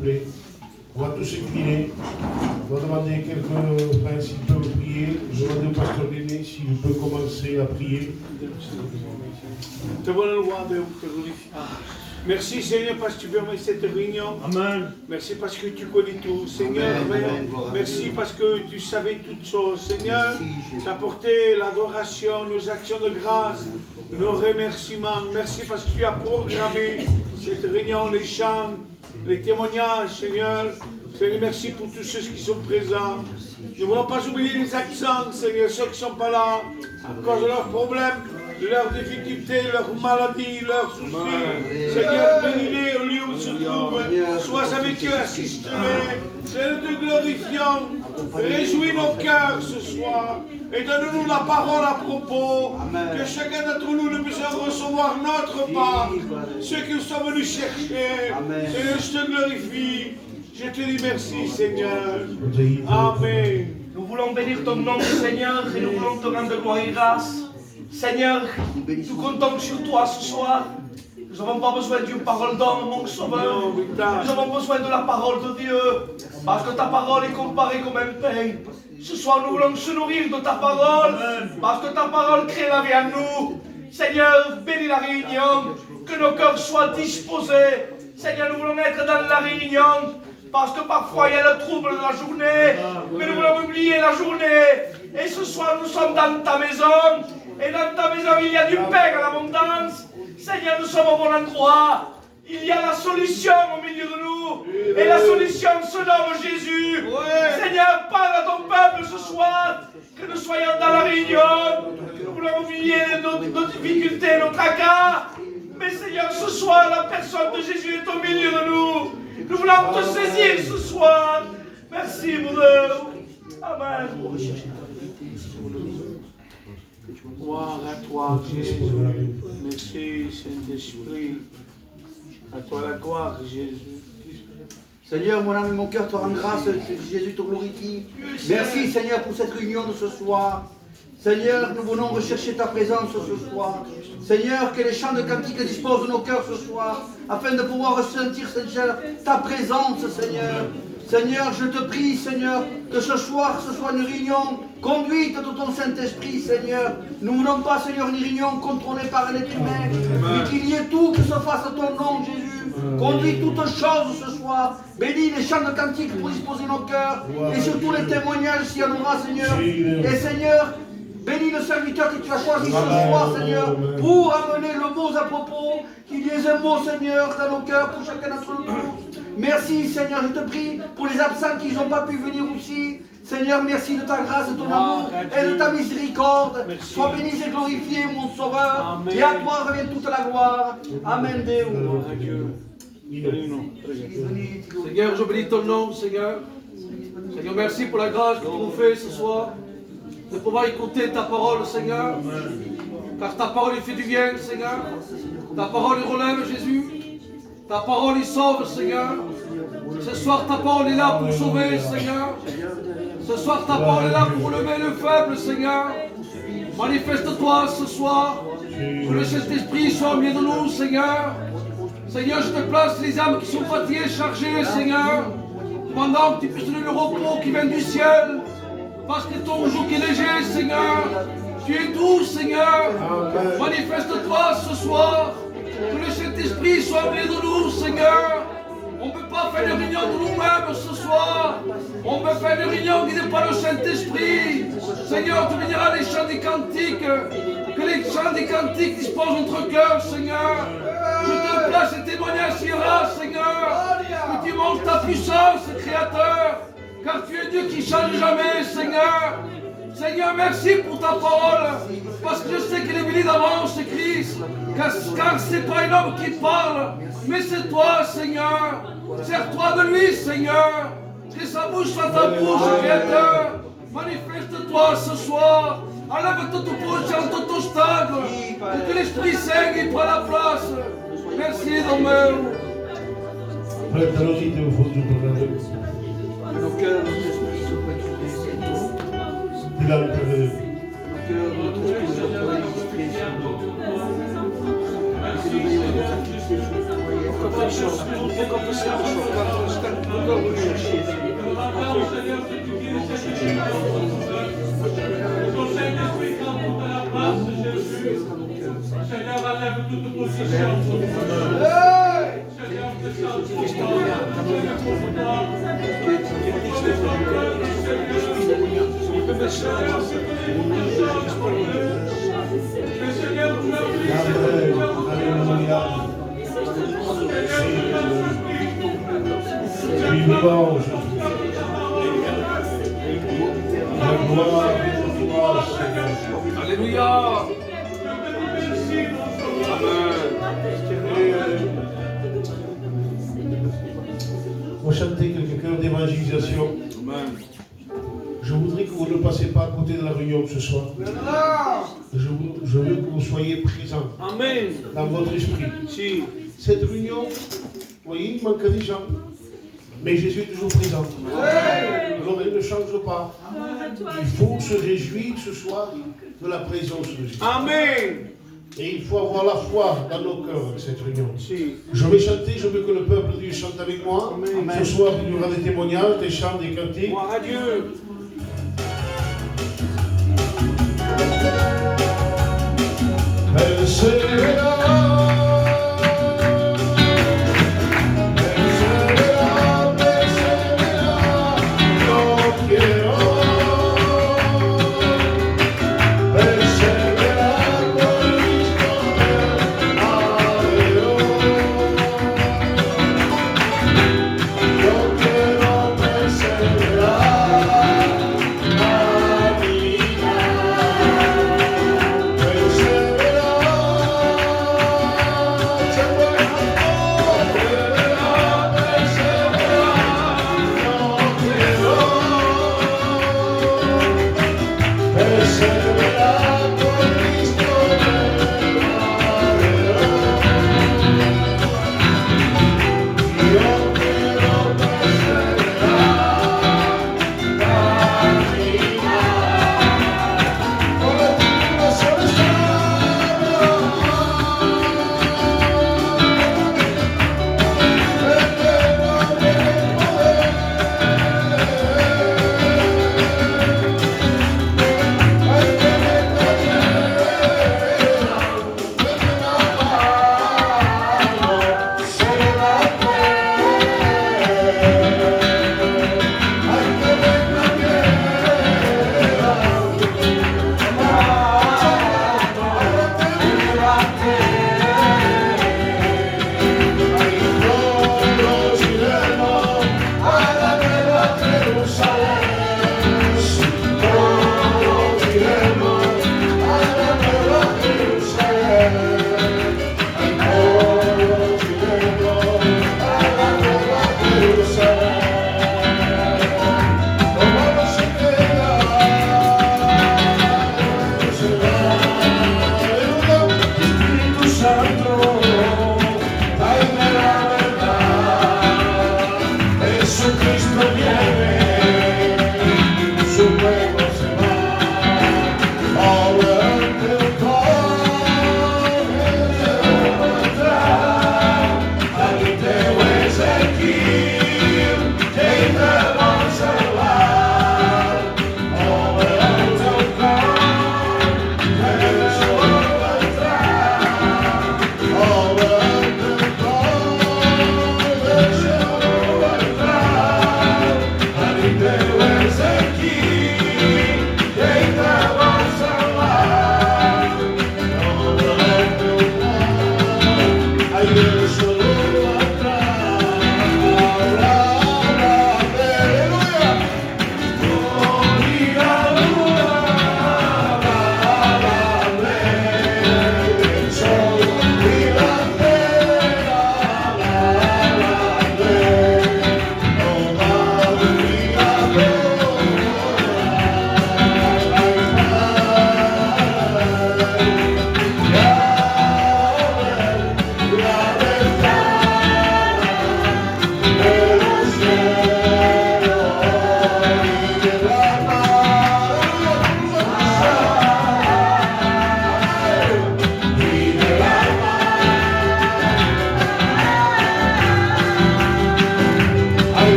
plaît. On va tous s'incliner. On va demander quelques frères s'ils peuvent prier. Je vais demander au pasteur Déné s'il peut commencer à prier. Te voglio guardare te glorifier. Merci Seigneur parce que tu permets cette réunion. Amen. Merci parce que tu connais tout. Seigneur, merci parce que tu savais toutes choses. Seigneur, tu as apporté l'adoration, nos actions de grâce, nos remerciements. Merci parce que tu as programmé cette réunion, les chants, les témoignages, Seigneur. Seigneur, merci pour tous ceux qui sont présents. Ne voulons pas oublier les accents, Seigneur, ceux qui ne sont pas là à cause de leurs problèmes, de leurs difficultés, leurs maladies, leurs soucis. Seigneur, bénis-les au lieu où ils se trouvent. Sois avec eux, assiste-les. Seigneur, nous te glorifions. Réjouis nos cœurs ce soir. Et donne-nous la parole à propos. Que chacun d'entre nous ne puisse recevoir notre part. Ceux qui sont venus chercher. Seigneur, je te glorifie. Je te dis merci, Seigneur. Amen. Nous voulons bénir ton nom, Seigneur, et nous voulons te rendre gloire et grâce. Seigneur, nous comptons sur toi ce soir. Nous n'avons pas besoin d'une parole d'homme, mon sauveur. Nous avons besoin de la parole de Dieu. Parce que ta parole est comparée comme un pain. Ce soir, nous voulons se nourrir de ta parole. Parce que ta parole crée la vie en nous. Seigneur, bénis la réunion. Que nos cœurs soient disposés. Seigneur, nous voulons être dans la réunion. Parce que parfois il y a le trouble de la journée, mais nous voulons oublier la journée. Et ce soir nous sommes dans ta maison, et dans ta maison il y a du pain à l'abondance. Seigneur, nous sommes au bon endroit. Il y a la solution au milieu de nous, et la solution se nomme Jésus. Seigneur, parle à ton peuple ce soir, que nous soyons dans la réunion. Nous voulons oublier nos difficultés, nos tracas. Mais Seigneur, ce soir, la personne de Jésus est au milieu de nous. Nous voulons te saisir ce soir. Merci, mon Dieu. Amen. Gloire à toi, Jésus. Merci, Saint-Esprit. À toi la gloire, Jésus. Seigneur, mon âme et mon cœur te rendent grâce. Jésus te glorifie. Merci, Seigneur, pour cette réunion de ce soir. Seigneur, nous venons rechercher ta présence ce soir. Seigneur, que les chants de cantiques disposent de nos cœurs ce soir, afin de pouvoir ressentir, Seigneur, ta présence, Seigneur. Seigneur, je te prie, Seigneur, que ce soir, ce soit une réunion conduite de ton Saint-Esprit, Seigneur. Nous ne voulons pas, Seigneur, une réunion contrôlée par un être humain, mais qu'il y ait tout qui se fasse à ton nom, Jésus. Conduis toutes choses ce soir. Bénis les chants de cantiques pour disposer nos cœurs, et surtout les témoignages s'il y en aura, Seigneur. Et Seigneur, bénis le serviteur que tu as choisi ce soir, Seigneur, pour amener le mot à propos, qu'il y ait un mot, Seigneur, dans nos cœurs pour chacun d'entre nous. Merci, Seigneur, je te prie pour les absents qui n'ont pas pu venir aussi. Seigneur, merci de ta grâce, de ton amour et de ta miséricorde. Sois béni et glorifié, mon Sauveur. Et à toi revient toute la gloire. Amen, Dieu. Seigneur, je bénis ton nom, Seigneur. Seigneur, merci pour la grâce que tu nous fais ce soir. De pouvoir écouter ta parole, Seigneur. Car ta parole fait du bien, Seigneur. Ta parole relève, Jésus. Ta parole y sauve, Seigneur. Ce soir, ta parole est là pour sauver, Seigneur. Ce soir, ta parole est là pour lever le faible, Seigneur. Manifeste-toi ce soir. Que le Saint-Esprit soit au milieu de nous, Seigneur. Seigneur, je te place les âmes qui sont fatiguées, chargées, Seigneur. Pendant que tu puisses donner le repos qui vient du ciel. Parce que ton joug est léger, Seigneur. Tu es doux, Seigneur. Manifeste-toi ce soir. Que le Saint-Esprit soit au milieu de nous, Seigneur. On ne peut pas faire une réunion de nous-mêmes ce soir. On peut faire une réunion qui n'est pas le Saint-Esprit. Seigneur, tu béniras les chants des cantiques. Que les chants des cantiques disposent notre cœur, Seigneur. Je te place et témoignage qui ira, Seigneur. Que tu montres ta puissance, Créateur. Car tu es Dieu qui ne change jamais, Seigneur. Seigneur, merci pour ta parole. Parce que je sais qu'elle est bénie d'avance, Christ. Car ce n'est pas un homme qui parle, mais c'est toi, Seigneur. Sers-toi de lui, Seigneur. Que sa bouche soit ta bouche, Créateur. Manifeste-toi ce soir. Enlève toute opposition, tout obstacle. Pour que l'Esprit Saint y prenne la place. Merci, Dommel. Nos cœurs, nos esprits se préoccupent de nous. Il a le cœur. Nos cœurs, notre esprit se préoccupent sur nous. Que nous ayons nos activités sur le foyer. Lève toute position. Alléluia. Tu es vivant aujourd'hui. La gloire est pour toi, Seigneur. Alléluia. Amen. On va chanter quelques chœurs d'évangélisation. Amen. Je voudrais que vous ne passiez pas à côté de la réunion ce soir. Je veux que vous soyez présents Amen. dans votre esprit. Si. Cette réunion, vous voyez, il manque des gens. Mais Jésus est toujours présent. Alors il ne change pas. Il faut se réjouir ce soir de la présence de Jésus. Amen. Et il faut avoir la foi dans nos cœurs avec cette réunion. Si. Je vais chanter, je veux que le peuple de Dieu chante avec moi. Amen. Ce soir, il y aura des témoignages, des chants, des cantiques. Gloire à Dieu. Perseverar.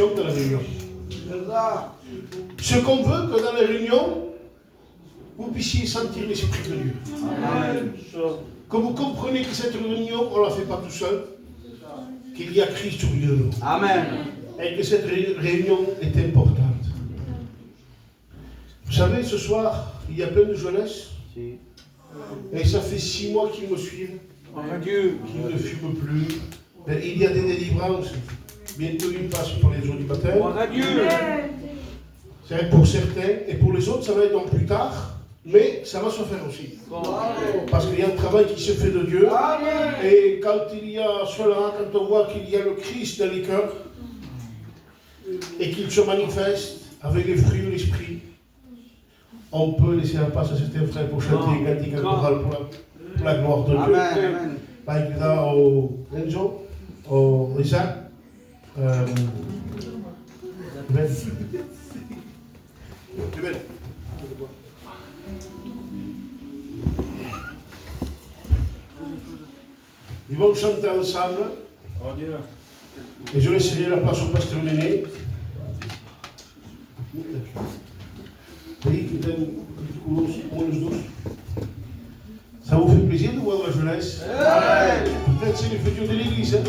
bénédiction dans la réunion. Ce qu'on veut, que dans la réunion, vous puissiez sentir l'Esprit de Dieu. Amen. Que vous compreniez que cette réunion, on ne la fait pas tout seul, qu'il y a Christ au milieu de nous. Amen. Et que cette réunion est importante. Vous savez, ce soir, il y a plein de jeunesse. Et ça fait 6 mois qu'ils me suivent. Dieu. Qu'ils ne fument plus. Et il y a des délivrances. Bientôt, ils passent pour les jours du baptême. Dieu. C'est pour certains. Et pour les autres, ça va être donc plus tard. Mais ça va se faire aussi. Parce qu'il y a un travail qui se fait de Dieu. Et quand il y a cela, quand on voit qu'il y a le Christ dans les cœurs, et qu'il se manifeste avec les fruits de l'esprit, on peut laisser la place à certains frères pour chanter les cantiques chorales pour la gloire de Dieu. Amen. Par exemple, au Renzo, au Isaac. Amen. Amen. Ils vont chanter ensemble. Et je laisserai la place au pasteur Léné. Ça vous fait plaisir de voir la jeunesse? Peut-être c'est le futur de l'église. Hein?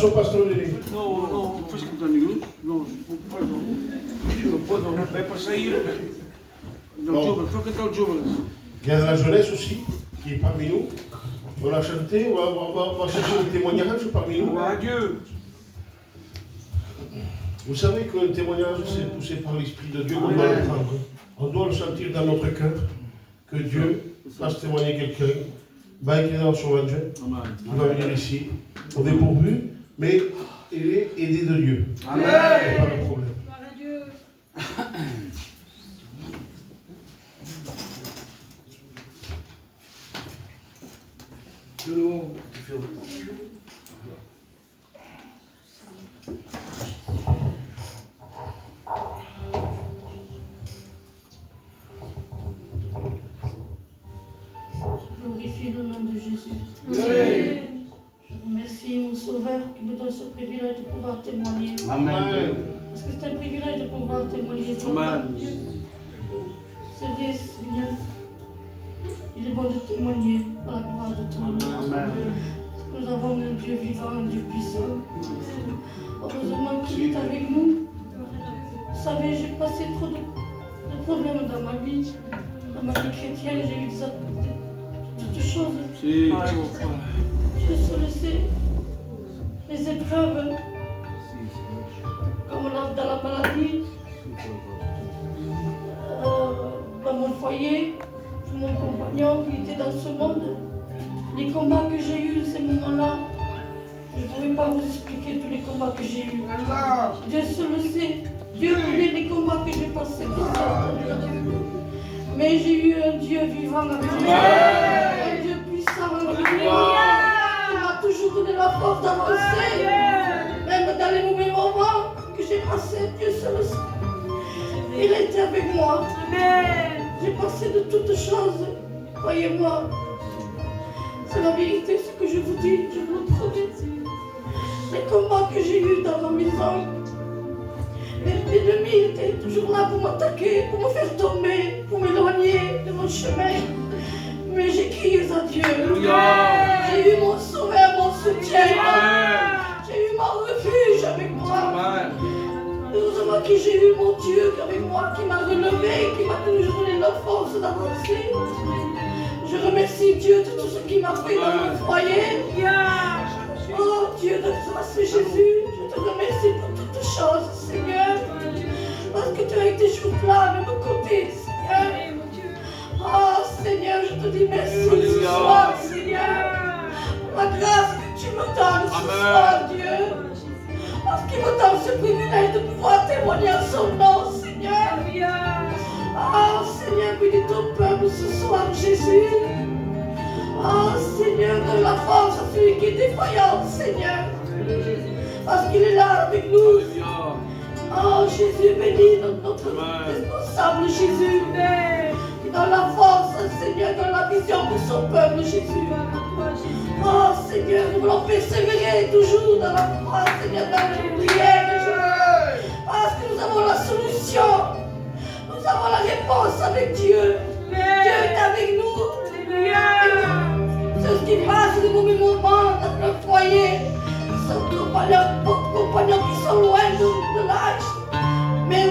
Au pasteur Léné. Non, faz como Deus. Não, Não vai para sair. não, foi cantar o Júbilo. Il y a de la jeunesse aussi qui est parmi nous. On a chanté, on va chercher des témoignages parmi nous. Dieu. Vous savez qu'un témoignage, c'est poussé par l'Esprit de Dieu, on doit le prendre. On doit le sentir dans notre cœur, que Dieu fasse témoigner quelqu'un, va écrire dans son angel, qui va venir ici, au dépourvu, mais il est aidé de Dieu. Amen. Il n'y a pas de problème. Glorifie le nom de Jésus. Je vous remercie, mon Sauveur, qui me donne ce privilège de pouvoir témoigner. Amen. Parce que c'est un privilège de pouvoir témoigner. Amen. C'est vrai, Seigneur. Il est bon de témoigner par la gloire de ton nom. Amen. Nous avons un Dieu vivant, un Dieu puissant. Heureusement qu'il est avec nous. Vous savez, j'ai passé trop de problèmes dans ma vie. Dans ma vie chrétienne, j'ai eu des choses. Sim. Je suis laissé les épreuves, comme dans la maladie, dans mon foyer, mon compagnon qui était dans ce monde. Les combats que j'ai eus, vous expliquer tous les combats que j'ai eus. Dieu seul le sait. Dieu connaît les combats que j'ai passés. Mais j'ai eu un Dieu vivant avec moi. Un Dieu puissant avec moi. Qui m'a toujours donné la force d'avancer. Même dans les mauvais moments que j'ai passés, Dieu seul le sait. Il était avec moi. J'ai passé de toutes choses. Croyez-moi. C'est la vérité, ce que je vous dis, je vous le promets. Les combats que j'ai eus dans ma maison, l'ennemi était toujours là pour m'attaquer, pour me faire tomber, pour m'éloigner de mon chemin. Mais j'ai crié à Dieu. J'ai eu mon sauveur, mon soutien. J'ai eu mon refuge avec moi. Heureusement que j'ai eu mon Dieu avec moi, qui m'a relevé, qui m'a toujours donné la force d'avancer. Je remercie Dieu de tout ce qu'il m'a fait dans mon foyer. Oh Dieu de grâce, Jésus, je te remercie pour toutes choses, Seigneur. Parce que tu as été toujours là, à mes côtés, Seigneur. Oh Seigneur, je te dis merci ce soir, Seigneur. Pour la grâce que tu me donnes ce soir, Dieu. Parce qu'il me donne ce privilège de pouvoir témoigner en son nom, Seigneur. Oh Seigneur, bénis ton peuple ce soir, Jésus. Oh Seigneur, donne la force à celui qui est défaillant, Seigneur. Parce qu'il est là avec nous. Oh Jésus, bénis notre responsable, Jésus. Qui donne la force, Seigneur, donne la vision pour son peuple, Jésus. Oh Seigneur, nous voulons persévérer toujours dans la foi, Seigneur, dans la prière, Jésus. Parce que nous avons la solution. Nous avons la réponse avec Dieu. Dieu est avec nous. C'est ce qui passe de mauvais moments dans notre foyer. Ce sont compagnons qui sont loin de l'âge. Mais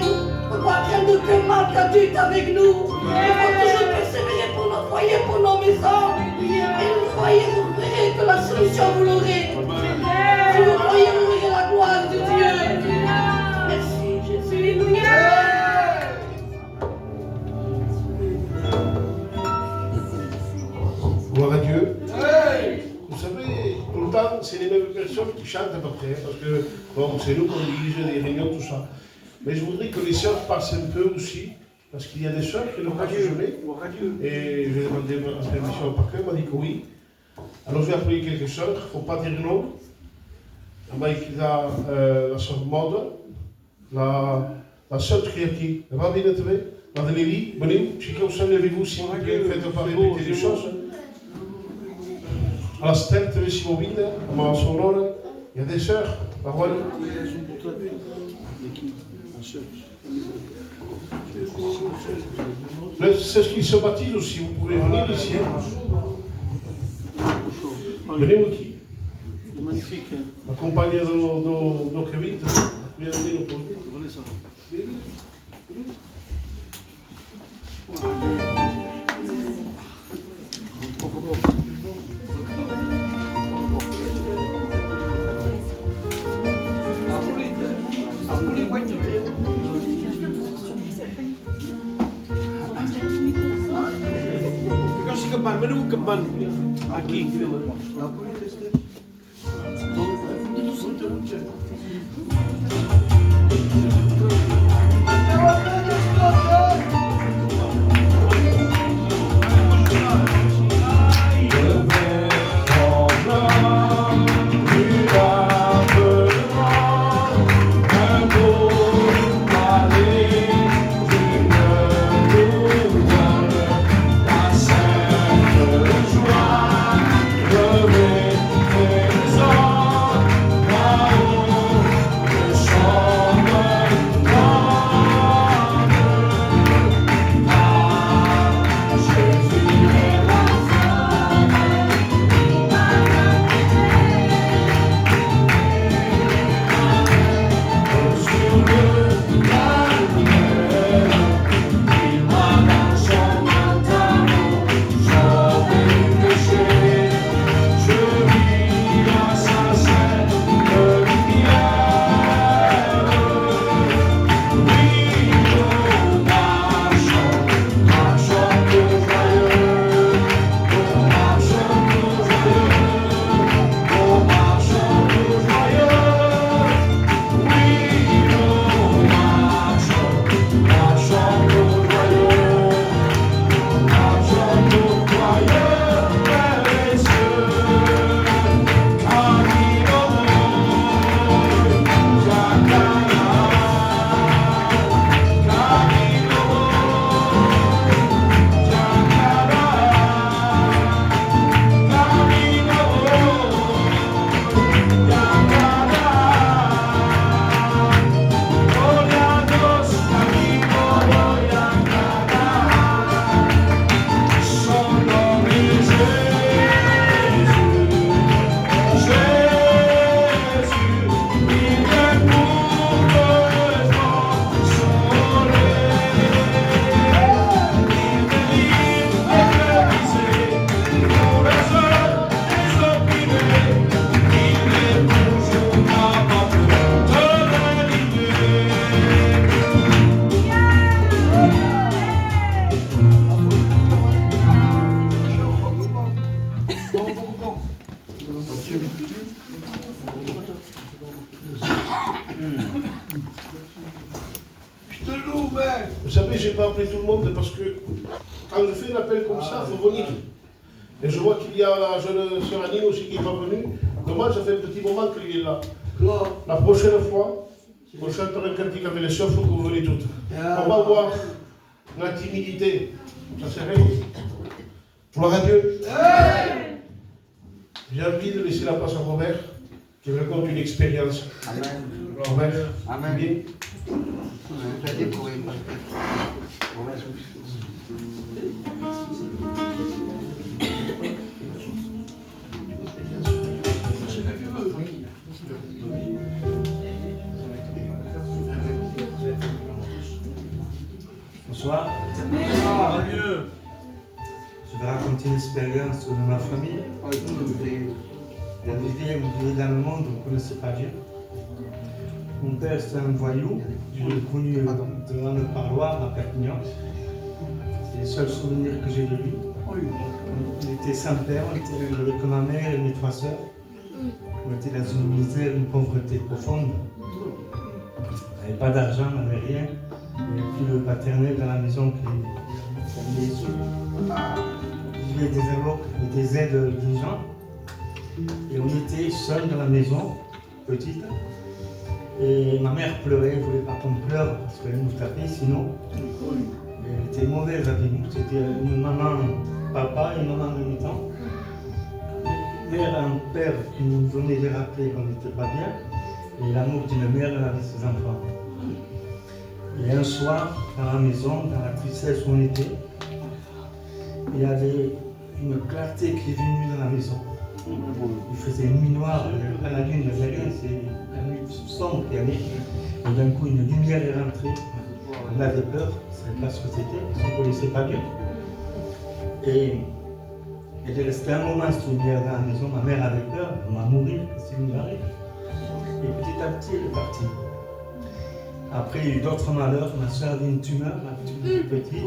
on ne doit craindre aucun mal car Dieu est avec nous. Il faut toujours persévérer pour nos foyers, pour nos maisons. Et vous croyez, vous verrez que la solution vous l'aurez. Si vous croyez, vous verrez la gloire de Dieu. Merci Jésus. Gloire à Dieu. Vous savez, tout le temps, c'est les mêmes personnes qui chantent à peu près, parce que, bon, c'est nous qu'on dirige les réunions, tout ça. Mais je voudrais que les sœurs passent un peu aussi, parce qu'il y a des sœurs qui ne passent jamais. Et je vais demander la permission au parquet, il m'a dit que oui. Alors je vais appeler quelques sœurs, il ne faut pas dire non. La sœur Maude, la sœur qui va venir te voir, Madame Elie, venez, chacun au sein, levez-vous s'il vous plaît, faites pas répéter des choses. À la sterkte we zien winnen, maar zo nodig. Il y a des sœurs, parole. C'est ce qui se baptise aussi, vous pouvez venir ici. Venez qui? Magnifique. Accompagné do Kevin. Viens venir au pôle. Kasih keban, menunggu keban lagi. Joie, Vous savez, je n'ai pas appelé tout le monde parce que quand je fais un appel comme ça, il faut venir. Et je vois qu'il y a la jeune sœur Anine aussi qui n'est pas venue. Dommage, ça fait un petit moment qu'il est là. La prochaine fois, on chantera un cantique avec les sœurs, il faut que vous venez toutes. On va voir la timidité. Ça c'est rien. Gloire à Dieu. J'ai envie de laisser la place à Robert, qui me raconte une expérience. Amen. Robert, Amen. bien. Bonsoir. Je vais raconter une expérience de ma famille. Il y a des vivait dans le monde, on ne connaissait pas Dieu. Mon père c'était un voyou, je l'ai connu devant le parloir à Perpignan. C'est le seul souvenir que j'ai de lui. Il était sans père, on était avec ma mère et mes 3 sœurs. On était dans une misère, une pauvreté profonde. On n'avait pas d'argent, on n'avait rien. Il n'y avait plus le paternel dans la maison qui avait les sous. Il y avait des allocs et des aides des gens. Et on était seuls dans la maison, petite. Et ma mère pleurait, elle ne voulait pas qu'on pleure parce qu'elle nous tapait sinon. Elle était mauvaise avec nous. C'était une maman, papa et une maman en même temps. Mère, un père qui nous venait de rappeler qu'on n'était pas bien. Et l'amour d'une mère avec ses enfants. Et un soir, dans la maison, dans la tristesse où on était, il y avait une clarté qui est venue dans la maison. Il faisait une nuit noire, il n'y avait pas la lune, il n'y avait rien, c'est la nuit sombre qui allait. Et d'un coup, une lumière est rentrée. On avait peur, on ne savait pas ce que c'était, parce qu'on ne connaissait pas bien. Et il est resté un moment cette lumière dans la maison, ma mère avait peur, on va mourir, c'est une marée. Et petit à petit, elle est partie. Après, il y a eu d'autres malheurs, ma soeur avait une tumeur, toute petite.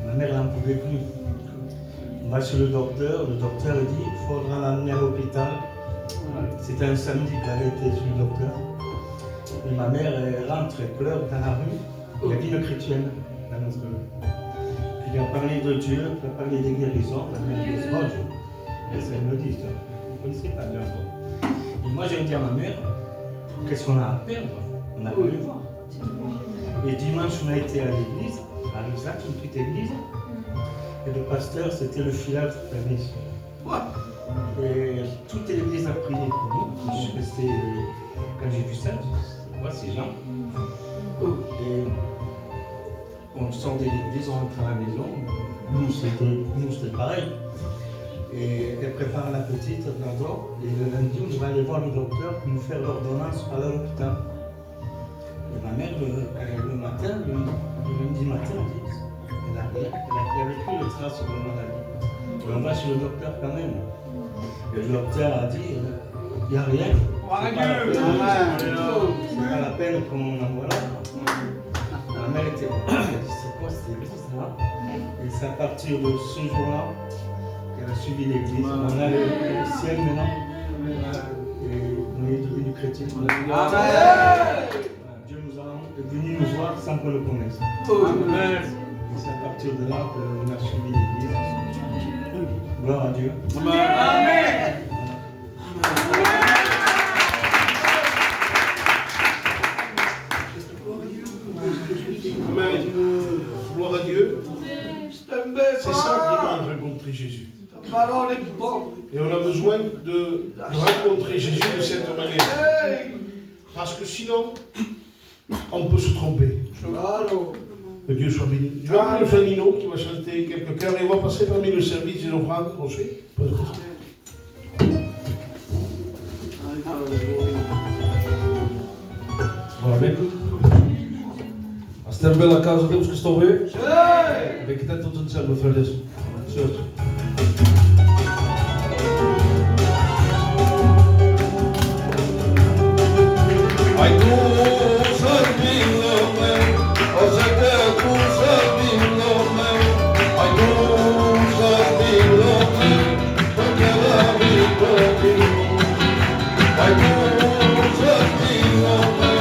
Ma mère n'en pouvait plus. On va chez le docteur dit qu'il faudra l'amener à l'hôpital. C'était un samedi qu'elle avait été chez le docteur. Et ma mère elle rentre, elle pleure dans la rue. Il y avait une chrétienne dans notre rue. Puis il a parlé de Dieu, il a parlé des guérisons, la mère dit oh Dieu. Et ça me dit, vous ne connaissez pas bien ça. Et moi j'ai dit à ma mère, qu'est-ce qu'on a à perdre? On n'a pas le voir. Et dimanche on a été à l'église, à Lusac, une petite église. Et le pasteur, c'était le filâtre de la maison. Et toute l'église a prié pour nous. Je suis resté, quand j'ai vu ça, je vois ces gens. Et on sort de l'église, on rentre à la maison. Nous, c'était pareil. Et elle prépare la petite, d'abord. Et le lundi, on va aller voir le docteur pour nous faire l'ordonnance à l'hôpital. Et ma mère, le matin, le lundi matin, elle dit il n'y avait plus de traces de maladie. Mais on va chez le docteur quand même. Et le docteur a dit, il n'y a rien. C'est pas la peine qu'on envoie là. Ma mère était elle a dit, c'est quoi cette église là? Et c'est à partir de ce jour-là qu'elle a suivi l'église. On a le ciel maintenant. Et on est devenu chrétien. Dieu nous est venu nous voir sans qu'on le connaisse. Amen. C'est à partir de là qu'on a suivi l'église. Gloire à Dieu. Amen. Amen. Gloire à Dieu. C'est ça qui m'a rencontré Jésus. Et on a besoin de rencontrer Jésus de cette manière. Parce que sinon, on peut se tromper. Que Dieu soit béni. Je vais appeler le frère Nino qui va chanter quelques chœurs et on va passer parmi le service des offrandes. On sait. Amém. Stem bela causa Deus que estou a ver. Bem que está tudo dizendo, meu filho. Certo. Ai tu servindo meu, o sei que tu servindo meu. Ai tu servindo meu, porque la vida de ai tu servindo meu.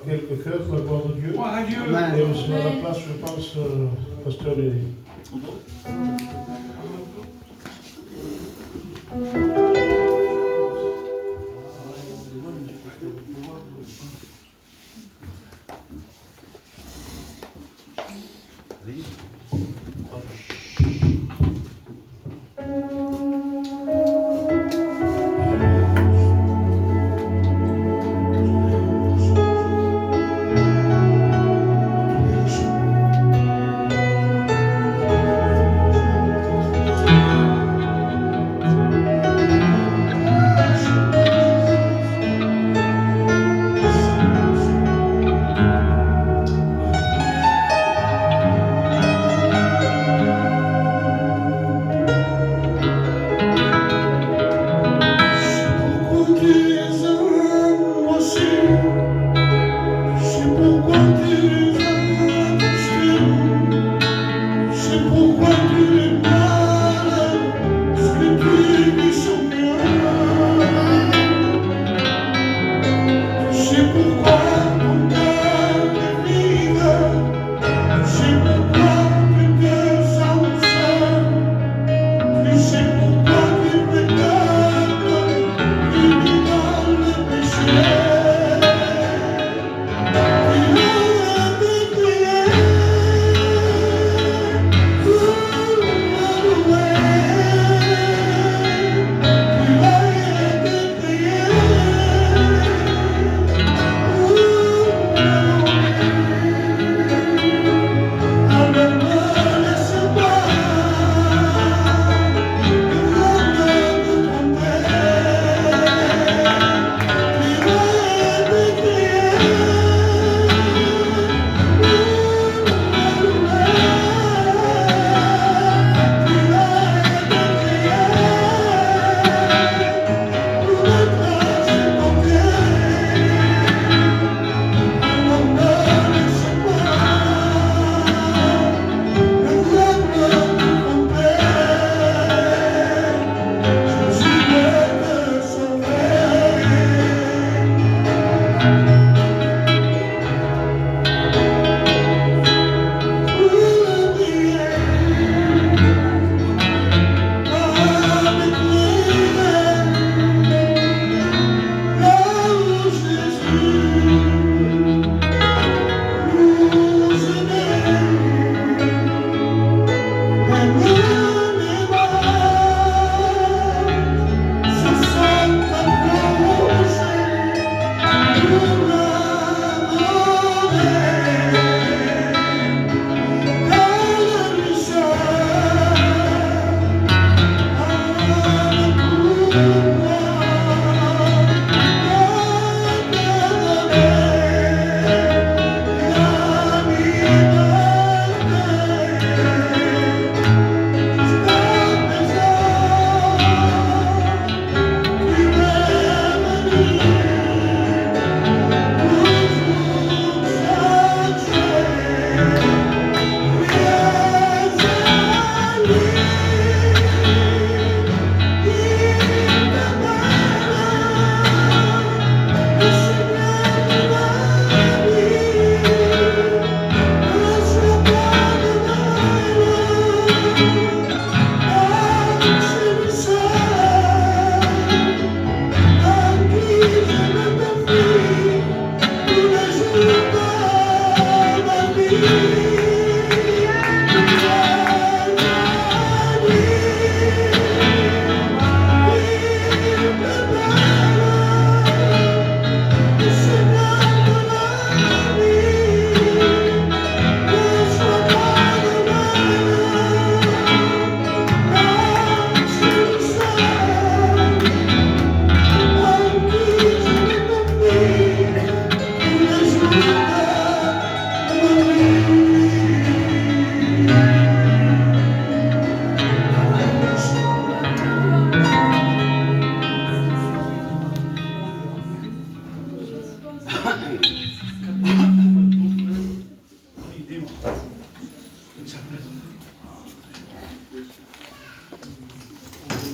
Quelques cœurs pour la gloire de Dieu. Amen. Et on se met à la place, je pense, pasteur Léry.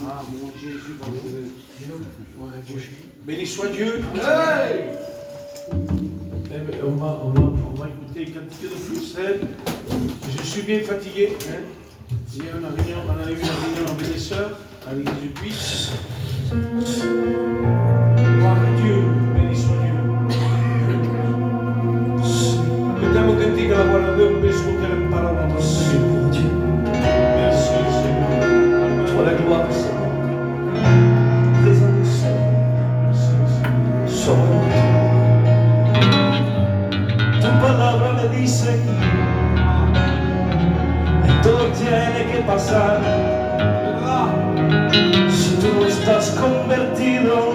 Ah, mon Jésus, béni soit Dieu. On va écouter Cantique de Flussel. Je suis bien fatigué. Hein. Il y a on a eu une réunion avec les sœurs à l'église du Puy. Gloire à Dieu, béni soit Dieu. Mettiamo cantique alla parola di Dio, per ascoltare la parola del nostro Dio. Merci Seigneur. Pour la gloire, Seigneur. Présence, solo tu palabra me dice que todo tiene que pasar. Si tú no estás convertido,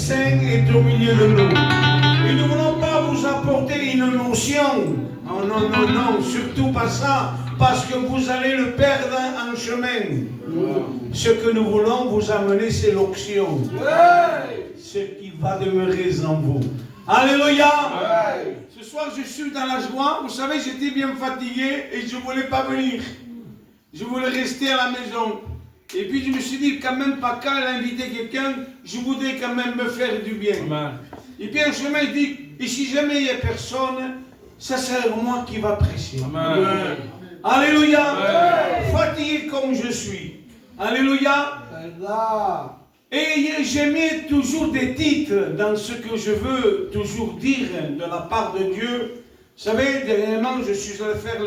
Saint est au milieu de nous. Et nous ne voulons pas vous apporter une notion. Oh non, non, non, surtout pas ça, parce que vous allez le perdre en chemin. Ce que nous voulons vous amener, c'est l'onction. Ce qui va demeurer en vous. Alléluia. Ce soir, je suis dans la joie. Vous savez, j'étais bien fatigué et je ne voulais pas venir. Je voulais rester à la maison. Et puis, je me suis dit, quand même, pas quand elle a invité quelqu'un, je voudrais quand même me faire du bien. Et puis, en chemin, je dis, et si jamais il n'y a personne, ça sera moi qui va prêcher. Amen. Alléluia. Fatigué comme je suis. Alléluia. Et j'aimais toujours des titres dans ce que je veux toujours dire de la part de Dieu. Vous savez, dernièrement, je suis allé faire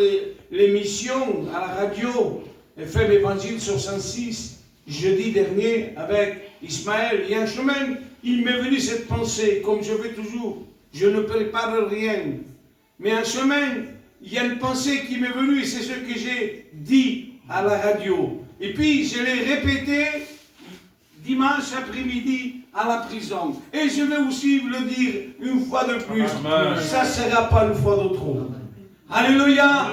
l'émission à la radio, FM Évangile sur 106, jeudi dernier, avec Ismaël. Et en chemin, il m'est venu cette pensée, comme je fais toujours. Je ne prépare rien. Mais en chemin, il y a une pensée qui m'est venue et c'est ce que j'ai dit à la radio. Et puis, je l'ai répété dimanche après-midi à la prison. Et je vais aussi le dire une fois de plus. Amen. Ça ne sera pas une fois de trop. Alléluia.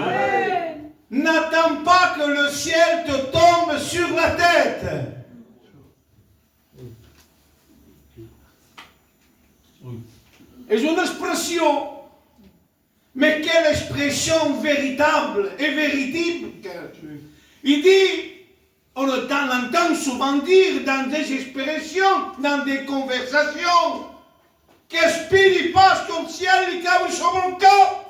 N'attends pas que le ciel te tombe sur la tête. Et j'ai une expression. Mais quelle expression véritable et véridique. Il dit, on l'entend souvent dire dans des expressions, dans des conversations, que Spiri passe comme ciel et cave sur mon corps.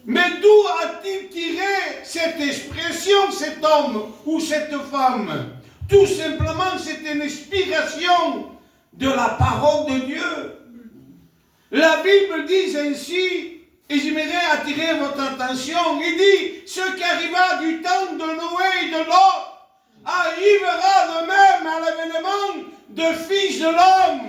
Mais d'où a-t-il tiré cette expression, cet homme ou cette femme? Tout simplement, c'est une inspiration de la parole de Dieu. La Bible dit ainsi, et j'aimerais attirer votre attention, il dit, ce qui arriva du temps de Noé et de Lot arrivera de même à l'avènement de Fils de l'homme.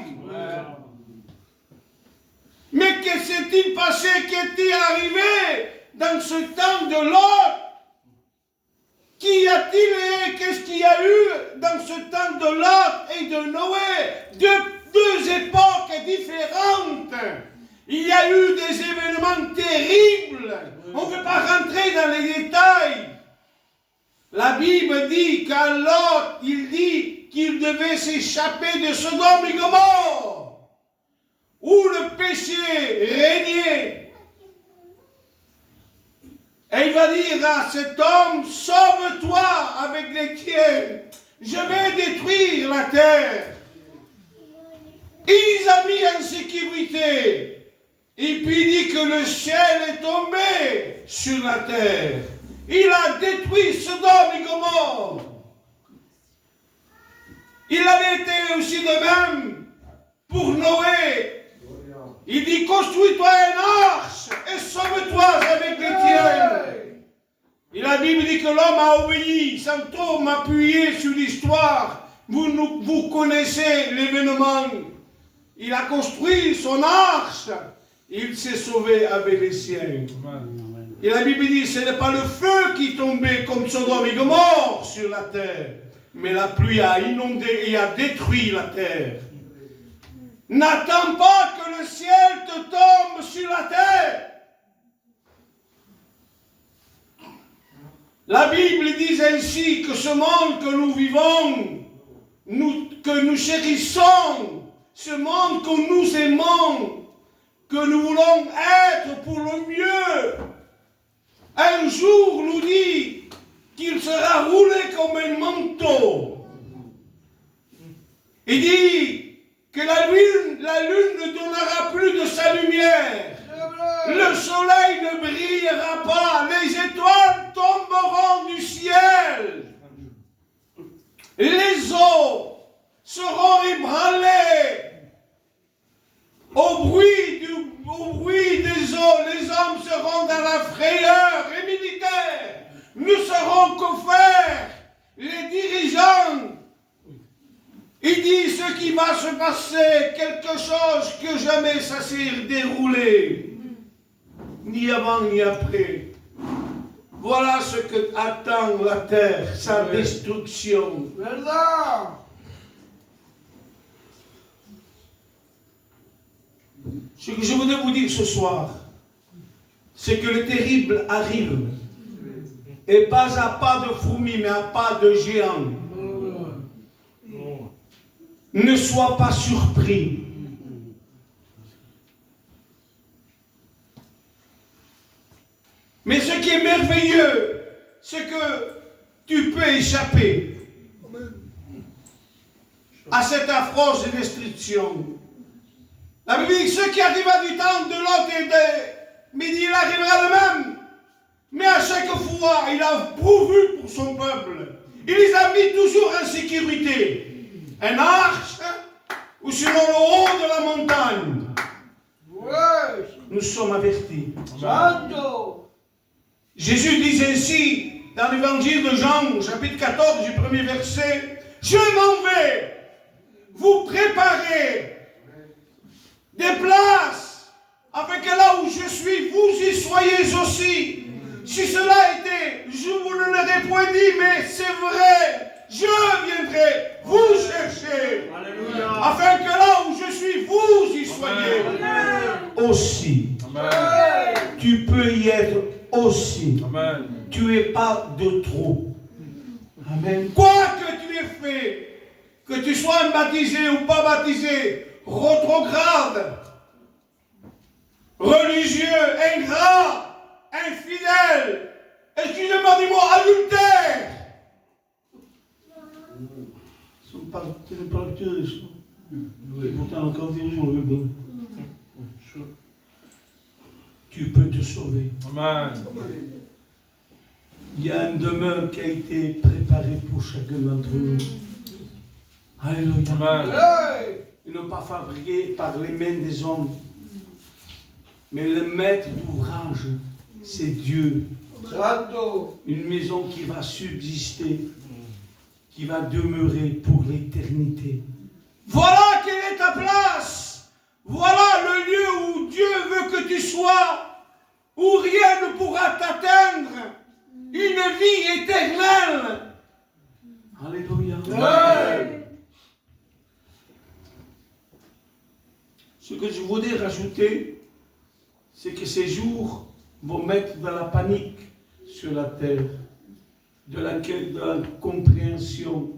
Mais que s'est-il passé, qu'est-il arrivé dans ce temps de Lot? Qu'y a-t-il et qu'est-ce qu'il y a eu dans ce temps de Lot et de Noé? Deux époques différentes. Il y a eu des événements terribles. On ne peut pas rentrer dans les détails. La Bible dit qu'à Lot, il dit qu'il devait s'échapper de Sodome et Gomorrhe, où le péché régnait. Et il va dire à cet homme, sauve-toi avec les tiens. Je vais détruire la terre. Il les a mis en sécurité. Et puis il dit que le ciel est tombé sur la terre. Il a détruit Sodome et Gomorrhe. Il avait été aussi de même pour Noé. Il dit, construis-toi une arche et sauve-toi avec les tiens. Et la Bible dit que l'homme a obéi sans trop m'appuyer sur l'histoire. Vous connaissez l'événement. Il a construit son arche. Il s'est sauvé avec les siens. Et la Bible dit, ce n'est pas le feu qui tombait comme Sodome et Gomorrhe sur la terre, mais la pluie a inondé et a détruit la terre. N'attends pas que le ciel te tombe sur la terre. La Bible dit ainsi que ce monde que nous vivons, que nous chérissons, ce monde que nous aimons, que nous voulons être pour le mieux, un jour nous dit qu'il sera roulé comme un manteau. Il dit que la lune ne donnera plus de sa lumière. Le soleil ne brillera pas. Les étoiles tomberont du ciel. Les eaux seront ébranlées. Au bruit des eaux, les hommes seront dans la frayeur et militaire. Nous serons que faire les dirigeants. Il dit ce qui va se passer, quelque chose que jamais ça s'est déroulé, ni avant ni après. Voilà ce que attend la terre, sa destruction. Ce que je voudrais vous dire ce soir, c'est que le terrible arrive. Et pas à pas de fourmi, mais à pas de géant. Ne sois pas surpris. Mais ce qui est merveilleux, c'est que tu peux échapper à cette affreuse destruction. La Bible dit que ce qui arriva du temps de Lot et de midi, il arrivera le même. Mais à chaque fois, il a pourvu pour son peuple. Il les a mis toujours en sécurité. Un arche ou sur le haut de la montagne. Nous sommes avertis. Jésus dit ainsi dans l'évangile de Jean, chapitre 14, du premier verset, « Je m'en vais vous préparer des places, afin que là où je suis, vous y soyez aussi. » Si cela était, je vous le l'aurais point dit, mais c'est vrai, je viendrai vous chercher. Alléluia. Afin que là où je suis, vous y soyez. Amen. Aussi. Amen. Tu peux y être aussi. Amen. Tu n'es pas de trop. Amen. Quoi que tu aies fait, que tu sois baptisé ou pas baptisé, rétrograde, religieux, ingrat, infidèle, excusez-moi du mot, adultère. Ce ne sont pas que des choses. Et pourtant, encore des jours, tu peux te sauver. Amen. Il y a une demeure qui a été préparée pour chacun d'entre nous. Alléluia. Amen. Ils n'ont pas fabriqué par les mains des hommes. Mais le maître d'ouvrage, c'est Dieu. Une maison qui va subsister, qui va demeurer pour l'éternité. Voilà quelle est ta place. Voilà le lieu où Dieu veut que tu sois, où rien ne pourra t'atteindre. Une vie éternelle. Alléluia. Ouais. Ce que je voudrais rajouter, c'est que ces jours vont mettre de la panique sur la terre, de la compréhension,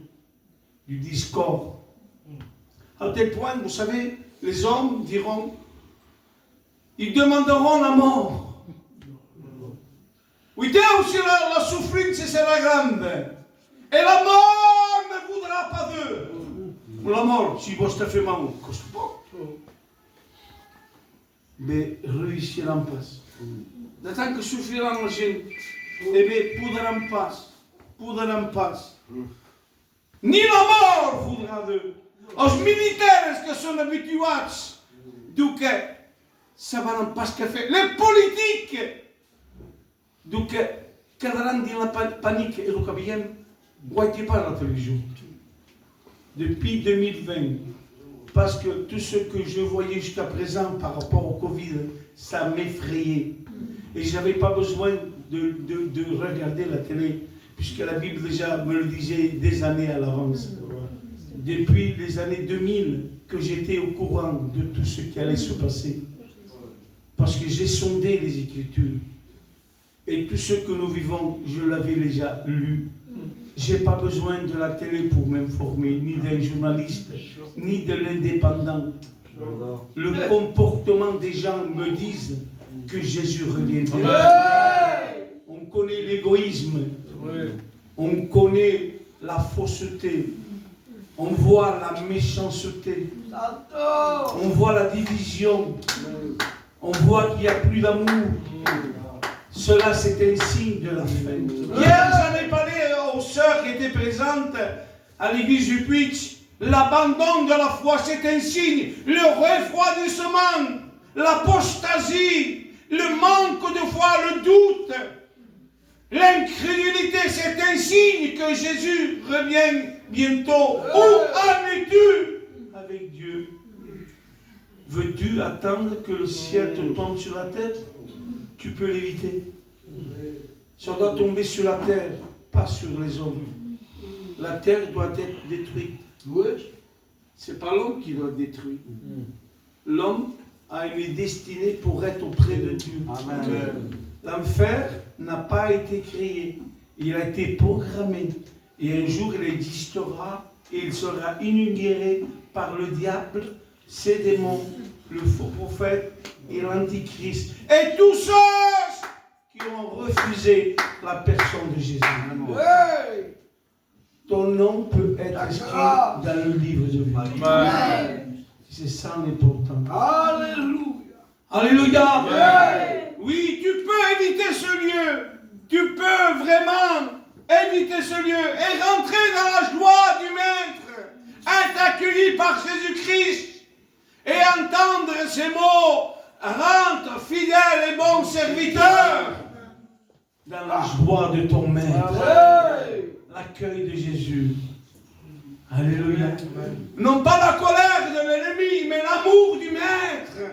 du discord. À tel point, vous savez, les hommes diront, ils demanderont la mort. Oui, aussi la souffrance, c'est la grande. Et la mort ne voudra pas d'eux. La mort, si vous te faites mal, mais réussir en passe. De tant que suffirà la gent, eh bé, podran pas. Ni la mort voudra d'eux. Els militaires que són habituats diu que sabran pas què fer. Les politiques diu que quedaran dins la panique. Et el que veiem, guaiti pas la télévision. Depuis 2020, parce que tout ce que je voyais jusqu'à présent par rapport au Covid, ça m'effrayait. Et je n'avais pas besoin de regarder la télé, puisque la Bible déjà me le disait des années à l'avance. Depuis les années 2000, que j'étais au courant de tout ce qui allait se passer. Parce que j'ai sondé les Écritures. Et tout ce que nous vivons, je l'avais déjà lu. Je n'ai pas besoin de la télé pour m'informer, ni d'un journaliste, ni de l'indépendant. Le comportement des gens me disent que Jésus reviendra. On connaît l'égoïsme, on connaît la fausseté, on voit la méchanceté, on voit la division, on voit qu'il n'y a plus d'amour. Cela, c'est un signe de la fin. Hier, j'en ai parlé aux sœurs qui étaient présentes à l'église du Puig. L'abandon de la foi, c'est un signe. Le refroidissement, l'apostasie, le manque de foi, le doute, l'incrédulité, c'est un signe que Jésus revient bientôt. Où en es-tu avec Dieu? Veux-tu attendre que le ciel te tombe sur la tête? Tu peux l'éviter. Ça doit tomber sur la terre, pas sur les hommes. La terre doit être détruite. C'est pas l'homme qui doit être détruit. L'homme a une destinée pour être auprès de Dieu. Amen. L'enfer n'a pas été créé, il a été programmé. Et un jour il existera et il sera inauguré par le diable, ses démons, le faux prophète et l'antichrist. Et tous ceux qui ont refusé la personne de Jésus. Hey! Ton nom peut être inscrit dans le livre de vie. C'est ça l'important. Alléluia! Alléluia. Hey! Oui, tu peux éviter ce lieu. Tu peux vraiment éviter ce lieu et rentrer dans la joie du Maître, être accueilli par Jésus-Christ et entendre ces mots. Rentre, fidèle et bon serviteur, dans la joie de ton Maître. L'accueil de Jésus. Alléluia. Non pas la colère de l'ennemi, mais l'amour du Maître.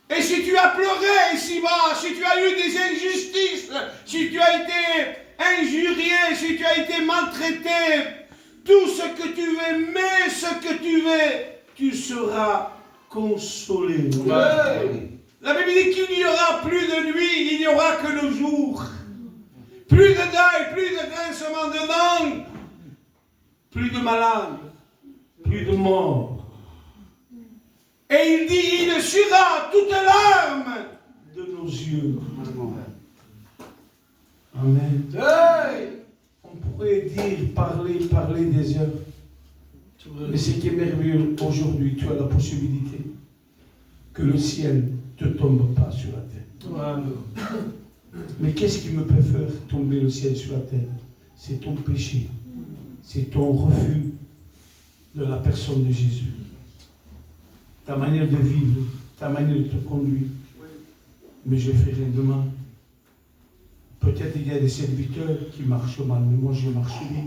Et si tu as pleuré ici-bas, si tu as eu des injustices, si tu as été injurié, si tu as été maltraité, tout ce que tu veux, mais ce que tu veux, tu seras consolé. La Bible dit qu'il n'y aura plus de nuit, il n'y aura que le jour. Plus de deuil, plus de grincement de dents, plus de malades, plus de morts. Et il dit, il essuiera toute larme de nos yeux. Amen. Hey! On pourrait dire, parler des heures. Mais ce qui est merveilleux, aujourd'hui, tu as la possibilité que le ciel ne te tombe pas sur la terre. Mais qu'est-ce qui me peut faire tomber le ciel sur la terre? C'est ton péché. C'est ton refus de la personne de Jésus. Ta manière de vivre, ta manière de te conduire. Mais je fais rien de mal. Peut-être il y a des serviteurs qui marchent mal, mais moi je marche bien.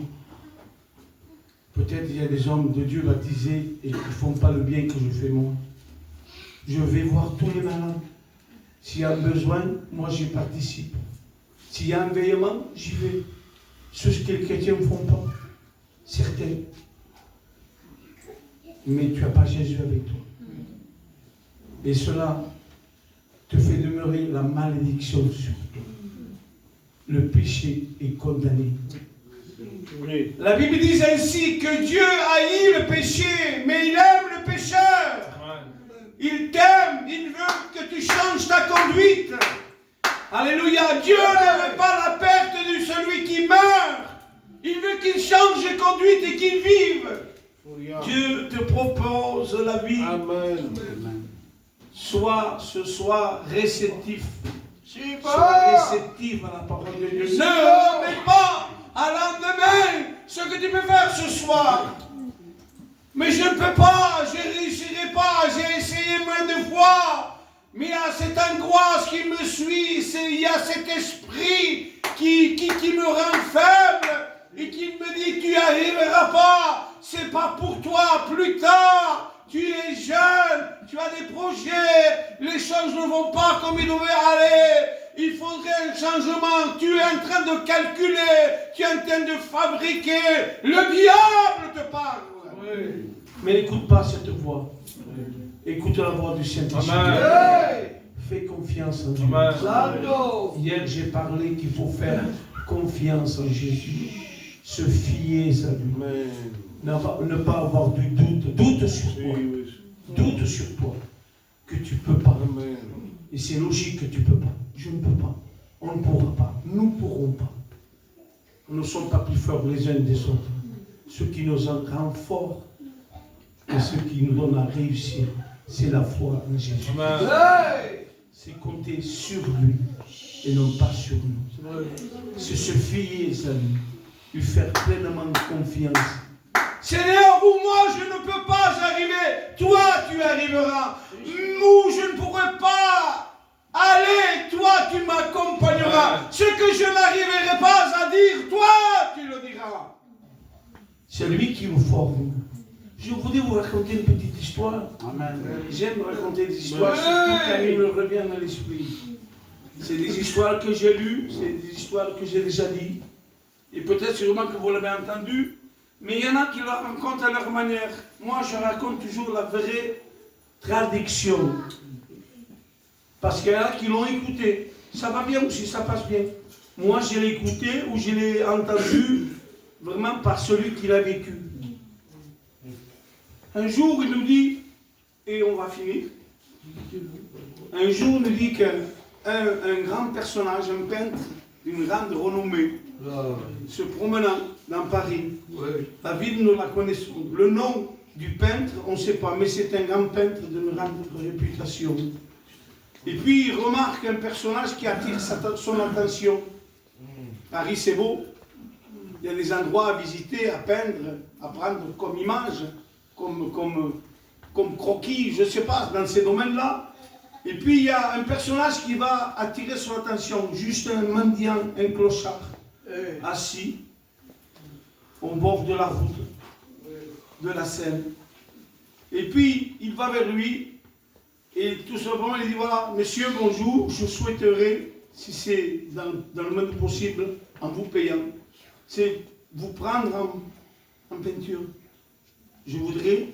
Peut-être il y a des hommes de Dieu baptisés et qui ne font pas le bien que je fais moi. Je vais voir tous les malades. S'il y a besoin, moi j'y participe. S'il y a un veillement, j'y vais. Ce que les chrétiens ne font pas, certains. Mais tu n'as pas Jésus avec toi. Et cela te fait demeurer la malédiction sur toi. Le péché est condamné. La Bible dit ainsi que Dieu haït le péché, mais il aime le pécheur. Il t'aime, il veut que tu changes ta conduite. Alléluia. Dieu ne veut pas la perte de celui qui meurt. Il veut qu'il change de conduite et qu'il vive. Dieu te propose la vie. Amen. Sois ce soir réceptif. Sois réceptif à la parole de Dieu. Ne remets pas à lendemain ce que tu peux faire ce soir. Mais je ne peux pas, je ne réussirai pas, j'ai essayé moins de fois. Mais il y a cette angoisse qui me suit, il y a cet esprit qui me rend faible et qui me dit tu n'y arriveras pas, c'est pas pour toi, plus tard, tu es jeune, tu as des projets, les choses ne vont pas comme ils devaient aller. Il faudrait un changement. Tu es en train de calculer. Tu es en train de fabriquer. Le diable te parle. Oui. Mais n'écoute pas cette voix. Écoute la voix du Saint-Esprit. Fais confiance en Dieu. Hier, j'ai parlé qu'il faut faire confiance en Jésus. Se fier à lui. Ne pas avoir du doute. Doute sur toi. Doute sur toi. Que tu ne peux pas. Et c'est logique que tu ne peux pas. Je ne peux pas. On ne pourra pas. Nous ne pourrons pas. Nous ne sommes pas plus forts les uns des autres. Ce qui nous rend forts et ce qui nous donne à réussir, c'est la foi en Jésus. C'est compter sur lui et non pas sur nous. C'est se fier à lui. Lui faire pleinement confiance. Seigneur, où moi je ne peux pas arriver, toi tu arriveras. Où je ne pourrai pas aller, toi tu m'accompagneras. Ce que je n'arriverai pas à dire, toi tu le diras. C'est lui qui vous forme. Je voudrais vous raconter une petite histoire. Amen. J'aime raconter des histoires, surtout quand il me revient à l'esprit. C'est des histoires que j'ai lues, c'est des histoires que j'ai déjà dites. Et peut-être sûrement que vous l'avez entendu. Mais il y en a qui le racontent à leur manière. Moi, je raconte toujours la vraie traduction Parce qu'il y en a qui l'ont écouté. Ça va bien aussi, ça passe bien. Moi, je l'ai écouté ou je l'ai entendu vraiment par celui qui l'a vécu. Un jour, il nous dit, et on va finir, un jour, il nous dit qu'un grand personnage, un peintre d'une grande renommée, se promenant dans Paris, la ville, nous la connaissons. Le nom du peintre, on ne sait pas, mais c'est un grand peintre d'une grande réputation. Et puis, il remarque un personnage qui attire son attention. Paris, c'est beau. Il y a des endroits à visiter, à peindre, à prendre comme image, comme croquis, je ne sais pas, dans ces domaines-là. Et puis, il y a un personnage qui va attirer son attention, juste un mendiant, un clochard, assis au bord de la route, de la Seine. Et puis, il va vers lui, et tout simplement, il dit, voilà, monsieur, bonjour, je souhaiterais, si c'est dans le monde possible, en vous payant, c'est vous prendre en peinture. Je voudrais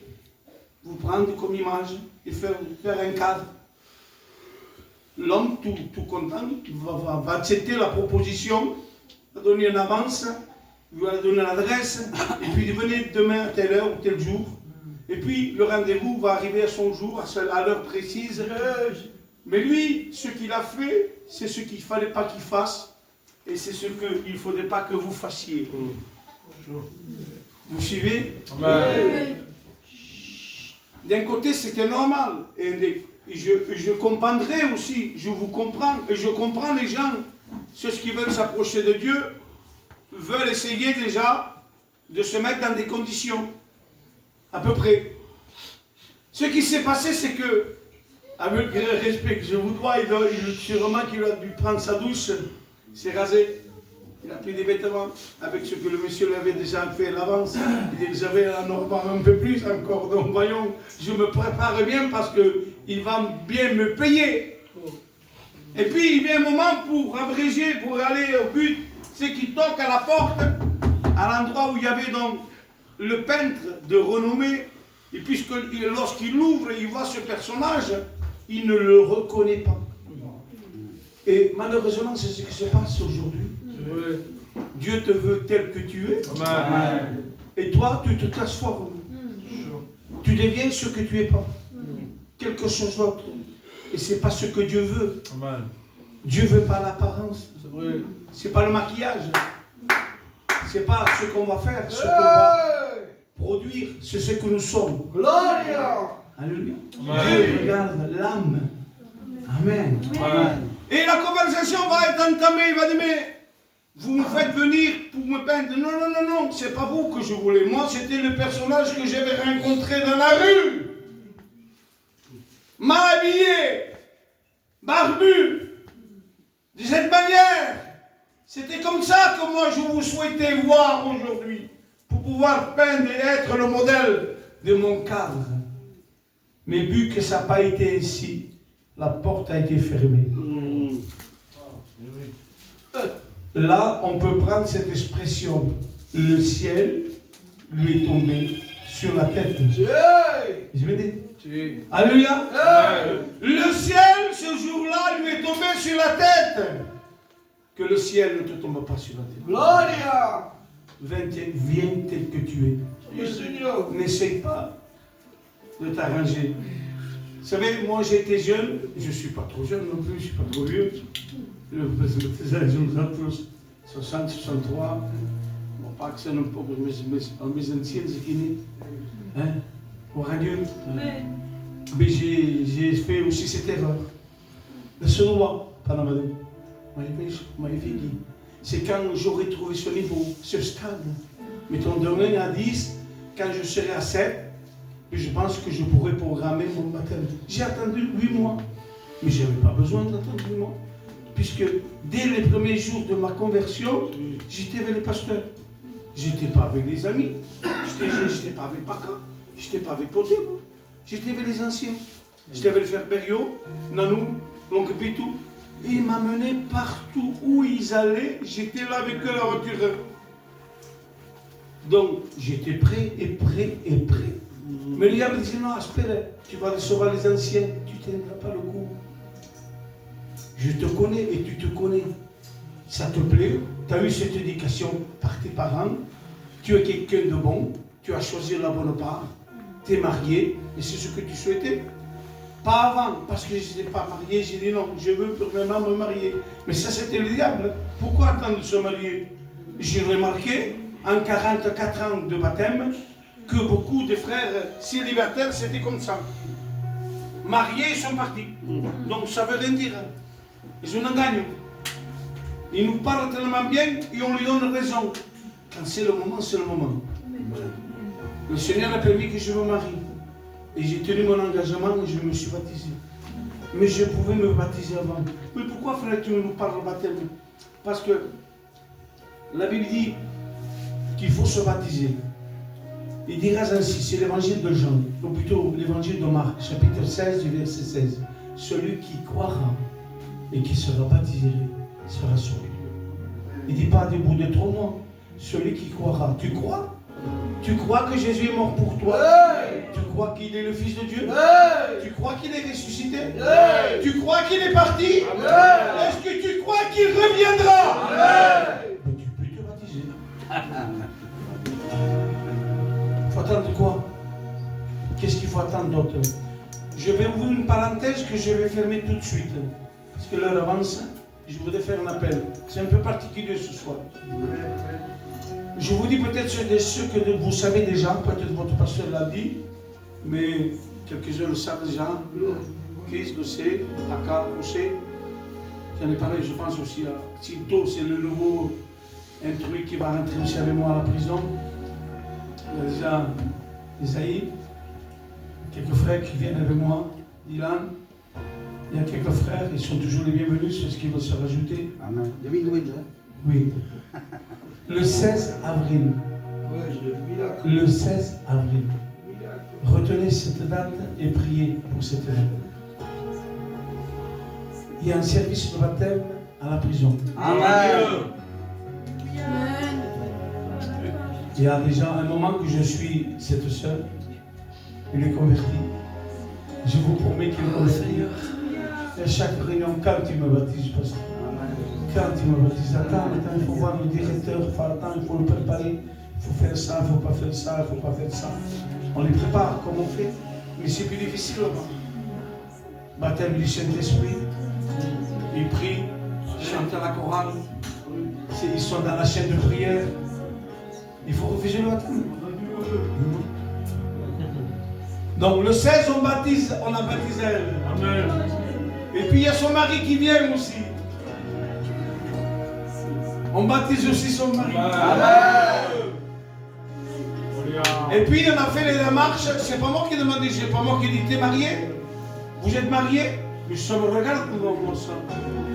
vous prendre comme image et faire un cadre. L'homme, tout content, va accepter la proposition, va donner une avance, il va donner l'adresse, et puis venez demain à telle heure ou tel jour. Et puis le rendez-vous va arriver à son jour, à l'heure précise. Mais lui, ce qu'il a fait, c'est ce qu'il ne fallait pas qu'il fasse, et c'est ce qu'il ne faudrait pas que vous fassiez. Vous suivez? D'un côté, c'était normal. Et je comprendrai aussi, je vous comprends, et je comprends les gens, ceux qui veulent s'approcher de Dieu, veulent essayer déjà de se mettre dans des conditions, à peu près. Ce qui s'est passé, c'est que, avec le respect que je vous dois, sûrement qu'il a dû prendre sa douche, il s'est rasé, il a pris des vêtements, avec ce que le monsieur lui avait déjà fait à l'avance, il dit, j'avais un peu plus encore, donc voyons, je me prépare bien parce qu'il va bien me payer. Et puis il vient un moment pour abréger, pour aller au but, c'est qu'il toque à la porte, à l'endroit où il y avait donc le peintre de renommée, et puisque lorsqu'il ouvre et il voit ce personnage, il ne le reconnaît pas. Et malheureusement, c'est ce qui se passe aujourd'hui. Dieu te veut tel que tu es. Amen. Et toi, tu te transformes. Tu deviens ce que tu n'es pas. Quelque chose d'autre. Et ce n'est pas ce que Dieu veut. Amen. Dieu ne veut pas l'apparence. Ce n'est pas le maquillage. Ce n'est pas ce qu'on va faire, ce qu'on va produire. C'est ce que nous sommes. Gloria. Alléluia. Dieu regarde l'âme. Amen. Amen. Et la conversation va être entamée. Il va dire, mais vous me faites venir pour me peindre. Non, non, non, non, c'est pas vous que je voulais. Moi, c'était le personnage que j'avais rencontré dans la rue. Mal habillé, barbu, de cette manière. C'était comme ça que moi je vous souhaitais voir aujourd'hui, pour pouvoir peindre et être le modèle de mon cadre. Mais vu que ça n'a pas été ainsi, la porte a été fermée. Là, on peut prendre cette expression. Le ciel lui est tombé sur la tête. Je me dis. Alléluia. Le ciel, ce jour-là, lui est tombé sur la tête. Que le ciel ne te tombe pas sur la tête. Gloria. Viens tel que tu es. N'essaye pas de t'arranger. Vous savez, moi j'étais jeune, je ne suis pas trop jeune non plus, je ne suis pas trop vieux. Nous avons tous 60, 63. Bon, pas que ça non pas, mes anciens équipes. Hein? Pour Dieu. Mais j'ai fait aussi cette erreur. Le seul roi, pas la madame. C'est quand j'aurai trouvé ce niveau, ce stade. Mettons de 1 à 10, quand je serai à 7, je pense que je pourrai programmer mon baptême. J'ai attendu 8 mois, mais je n'avais pas besoin d'attendre 8 mois. Puisque dès les premiers jours de ma conversion, j'étais avec les pasteurs. Je n'étais pas avec les amis, je n'étais pas avec Paca, je n'étais pas avec Poté, j'étais avec les anciens. J'étais avec le frère Berriot, Nanou, l'oncle Pitou. Ils m'amenaient partout où ils allaient, j'étais là avec eux, la voiture. Donc, j'étais prêt et prêt et prêt. Mais le diable disait, non, espère, tu vas recevoir les anciens, tu ne tiendras pas le coup. Je te connais et tu te connais. Ça te plaît? Tu as eu cette éducation par tes parents. Tu es quelqu'un de bon. Tu as choisi la bonne part. Tu es marié. Et c'est ce que tu souhaitais. Pas avant, parce que je n'étais pas marié. J'ai dit non, je veux vraiment me marier. Mais ça, c'était le diable. Pourquoi attendre de se marier? J'ai remarqué, en 44 ans de baptême, que beaucoup de frères célibataires, c'était comme ça. Mariés, ils sont partis. Donc ça veut rien dire. Ils en gagnent. Ils nous parlent tellement bien et on lui donne raison. Quand c'est le moment, c'est le moment. Le Seigneur a permis que je me marie. Et j'ai tenu mon engagement et je me suis baptisé. Mais je pouvais me baptiser avant. Mais pourquoi, frère, tu nous parles de baptême? Parce que la Bible dit qu'il faut se baptiser. Il dira ainsi, c'est l'évangile de Jean, ou plutôt l'évangile de Marc, chapitre 16, verset 16. Celui qui croira et qui sera baptisé sera sauvé. Il ne dit pas debout de 3 mois. Celui qui croira. Tu crois? Tu crois que Jésus est mort pour toi? Tu crois qu'il est le Fils de Dieu? Tu crois qu'il est ressuscité? Tu crois qu'il est parti? Est-ce que tu crois qu'il reviendra? Mais tu peux te baptiser. Il faut attendre quoi? Qu'est-ce qu'il faut attendre d'autre? Je vais ouvrir une parenthèse que je vais fermer tout de suite. Parce que l'heure avance. Je voudrais faire un appel. C'est un peu particulier ce soir. Je vous dis peut-être ce que vous savez déjà, peut-être votre pasteur l'a dit, mais quelques-uns le savent déjà. Chris le sait, Aka le sait. J'en ai parlé, je pense aussi à Tinto, c'est le nouveau intrus qui va rentrer aussi avec moi à la prison. Il y a déjà Isaïe, quelques frères qui viennent avec moi, Dylan. Il y a quelques frères, ils sont toujours les bienvenus, c'est ce qu'ils veulent se rajouter. Amen. Oui. Le 16 avril. Le 16 avril. Retenez cette date et priez pour cette date. Il y a un service de baptême à la prison. Amen. Il y a déjà un moment que je suis cette sœur. Elle est convertie. Je vous promets qu'elle est convertie. À chaque réunion, quand tu me baptises, pasteur. Quand tu me baptises, attends, il faut voir le directeur, il faut attendre, il faut le préparer. Il faut faire ça, il ne faut pas faire ça, il ne faut pas faire ça. On les prépare comme on fait, mais c'est plus difficile là-bas. Baptême du Saint-Esprit, ils prient, ils chantent à la chorale, ils sont dans la chaîne de prière. Il faut refuser le baptême. Donc le 16, on a baptisé elle. Amen. Et puis il y a son mari qui vient aussi. On baptise aussi son mari. Amen. Et puis on a fait les démarches. C'est pas moi qui ai demandé, c'est pas moi qui ai dit t'es marié? Vous êtes marié? Mais ça me regarde moi ça.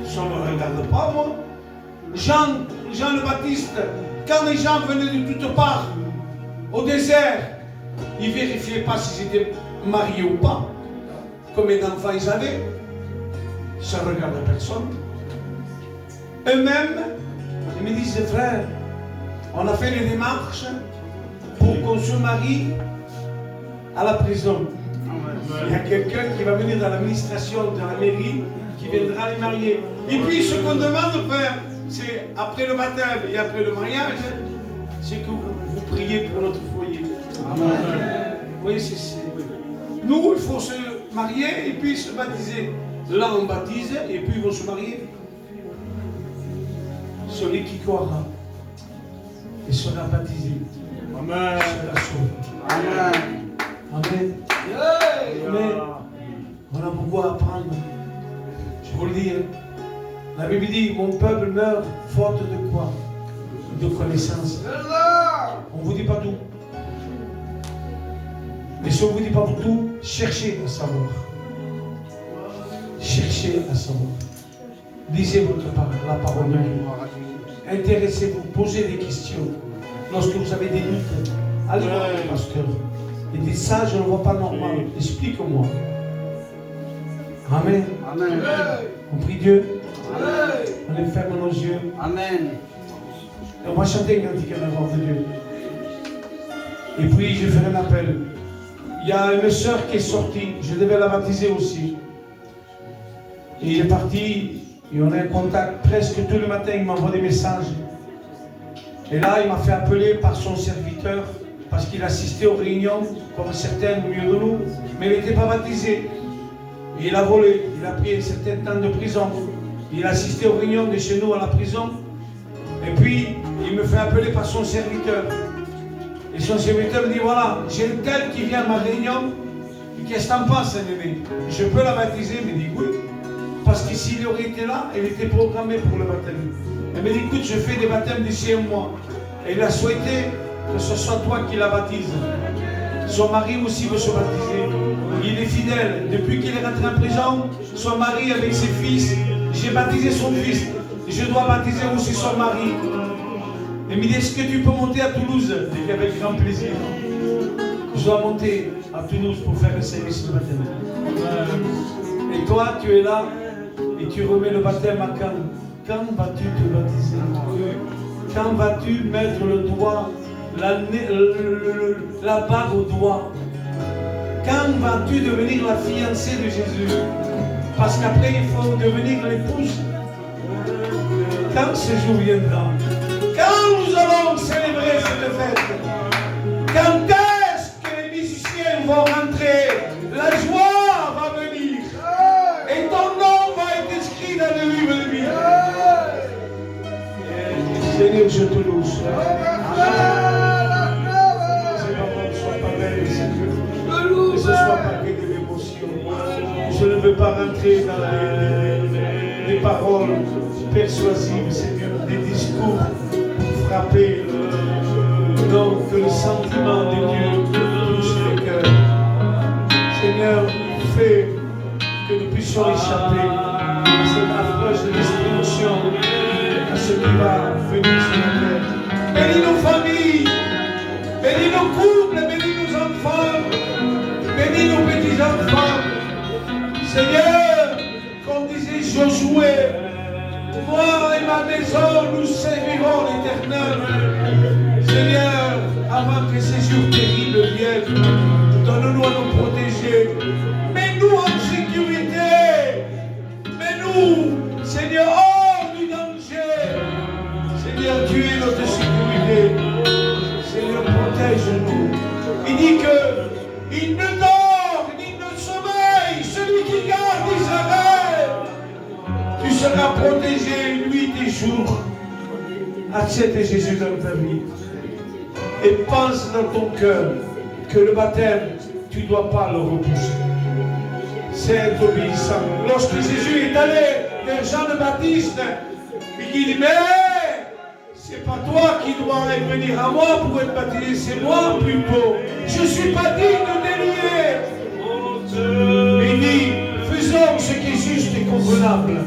Ça ne me regarde pas moi. Jean le Baptiste, quand les gens venaient de toutes parts au désert, ils ne vérifiaient pas s'ils étaient mariés ou pas. Combien d'enfants ils avaient? Ça ne regarde personne. Eux-mêmes, ils me disent, frère, on a fait les démarches pour qu'on se marie à la prison. Il y a quelqu'un qui va venir dans l'administration de la mairie qui viendra les marier. Et puis ce qu'on demande, frère, c'est après le baptême et après le mariage, c'est que vous priez pour notre foyer. Amen. Vous voyez, nous, il faut se marier et puis se baptiser. Là, on baptise et puis ils vont se marier. Celui qui croira et sera baptisé Amen. sera sauvé. Amen. Amen. Mais on a beaucoup à apprendre. Je vous le dis. La Bible dit, mon peuple meurt faute de quoi? De connaissance. On ne vous dit pas tout. Mais si on ne vous dit pas tout, cherchez à savoir. Cherchez à savoir. Lisez la parole de Dieu. Intéressez-vous, posez des questions. Lorsque vous avez des doutes, allez voir le pasteur. Et dites ça, je ne le vois pas normal. Explique-moi. Amen. Amen. On prie Dieu. On ferme nos yeux. Amen. Et on va chanter un cantique à la voix de Dieu. Et puis je ferai un appel. Il y a une sœur qui est sortie. Je devais la baptiser aussi. Et il est parti Et on est en contact presque tous les matins, il m'envoie des messages. Et là, il m'a fait appeler par son serviteur, parce qu'il assistait aux réunions, comme certains au milieu de nous, mais il n'était pas baptisé. Et il a volé, il a pris un certain temps de prison. Il a assisté aux réunions de chez nous à la prison. Et puis, il me fait appeler par son serviteur. Et son serviteur me dit, voilà, j'ai un tel qui vient à ma réunion. Qu'est-ce que t'en penses, aîné? Je peux la baptiser? Il me dit, oui. Parce que s'il aurait été là, il était programmé pour le baptême. Il me dit, écoute, je fais des baptêmes d'ici un mois. Et il a souhaité que ce soit toi qui la baptise. Son mari aussi veut se baptiser. Il est fidèle. Depuis qu'il est rentré en prison, son mari avec ses fils, j'ai baptisé son fils. Je dois baptiser aussi son mari. Il me dit, est-ce que tu peux monter à Toulouse? Je dis, avec grand plaisir. Je dois monter à Toulouse pour faire un service de baptême. Et toi, tu es là et tu remets le baptême à quand? Quand vas-tu te baptiser? Quand vas-tu mettre le doigt, la bague au doigt? Quand vas-tu devenir la fiancée de Jésus? Parce qu'après, il faut devenir l'épouse. Quand ce jour viendra? Quand nous allons célébrer cette fête? Quand est-ce que les musiciens vont rentrer? La joie va venir. Et ton nom va être inscrit dans le livre de vie. Seigneur, je te loue. C'est pas bon que ce soit pas belle, Seigneur. Que ce soit pas que de l'émotion. Je ne veux pas rentrer dans des paroles persuasives, Seigneur, des discours pour frapper. Non, que le sentiment de Dieu touche le cœur. Seigneur, fais que nous puissions échapper à cette affreuse destruction, à ce qui va venir sur la terre. Bénis nos familles, bénis nos couples, bénis nos enfants, bénis nos petits-enfants. Seigneur, comme disait Josué, moi et ma maison, nous servirons l'Éternel. Seigneur, avant que ces jours terribles viennent, donne-nous à nous protéger. Mets-nous en sécurité. Mets-nous, Seigneur, hors du danger. Seigneur, tu es notre sécurité. Seigneur, protège-nous. Il dit que il ne dort ni ne sommeille celui qui garde Israël. Tu seras protégé nuit et jour. Accepte Jésus dans ta vie. Et pense dans ton cœur que le baptême, tu ne dois pas le repousser. C'est être obéissant. Lorsque Jésus est allé vers Jean le Baptiste, il dit, mais c'est pas toi qui dois venir à moi pour être baptisé, c'est moi plutôt. Je ne suis pas digne de délier. Il dit, faisons ce qui est juste et convenable.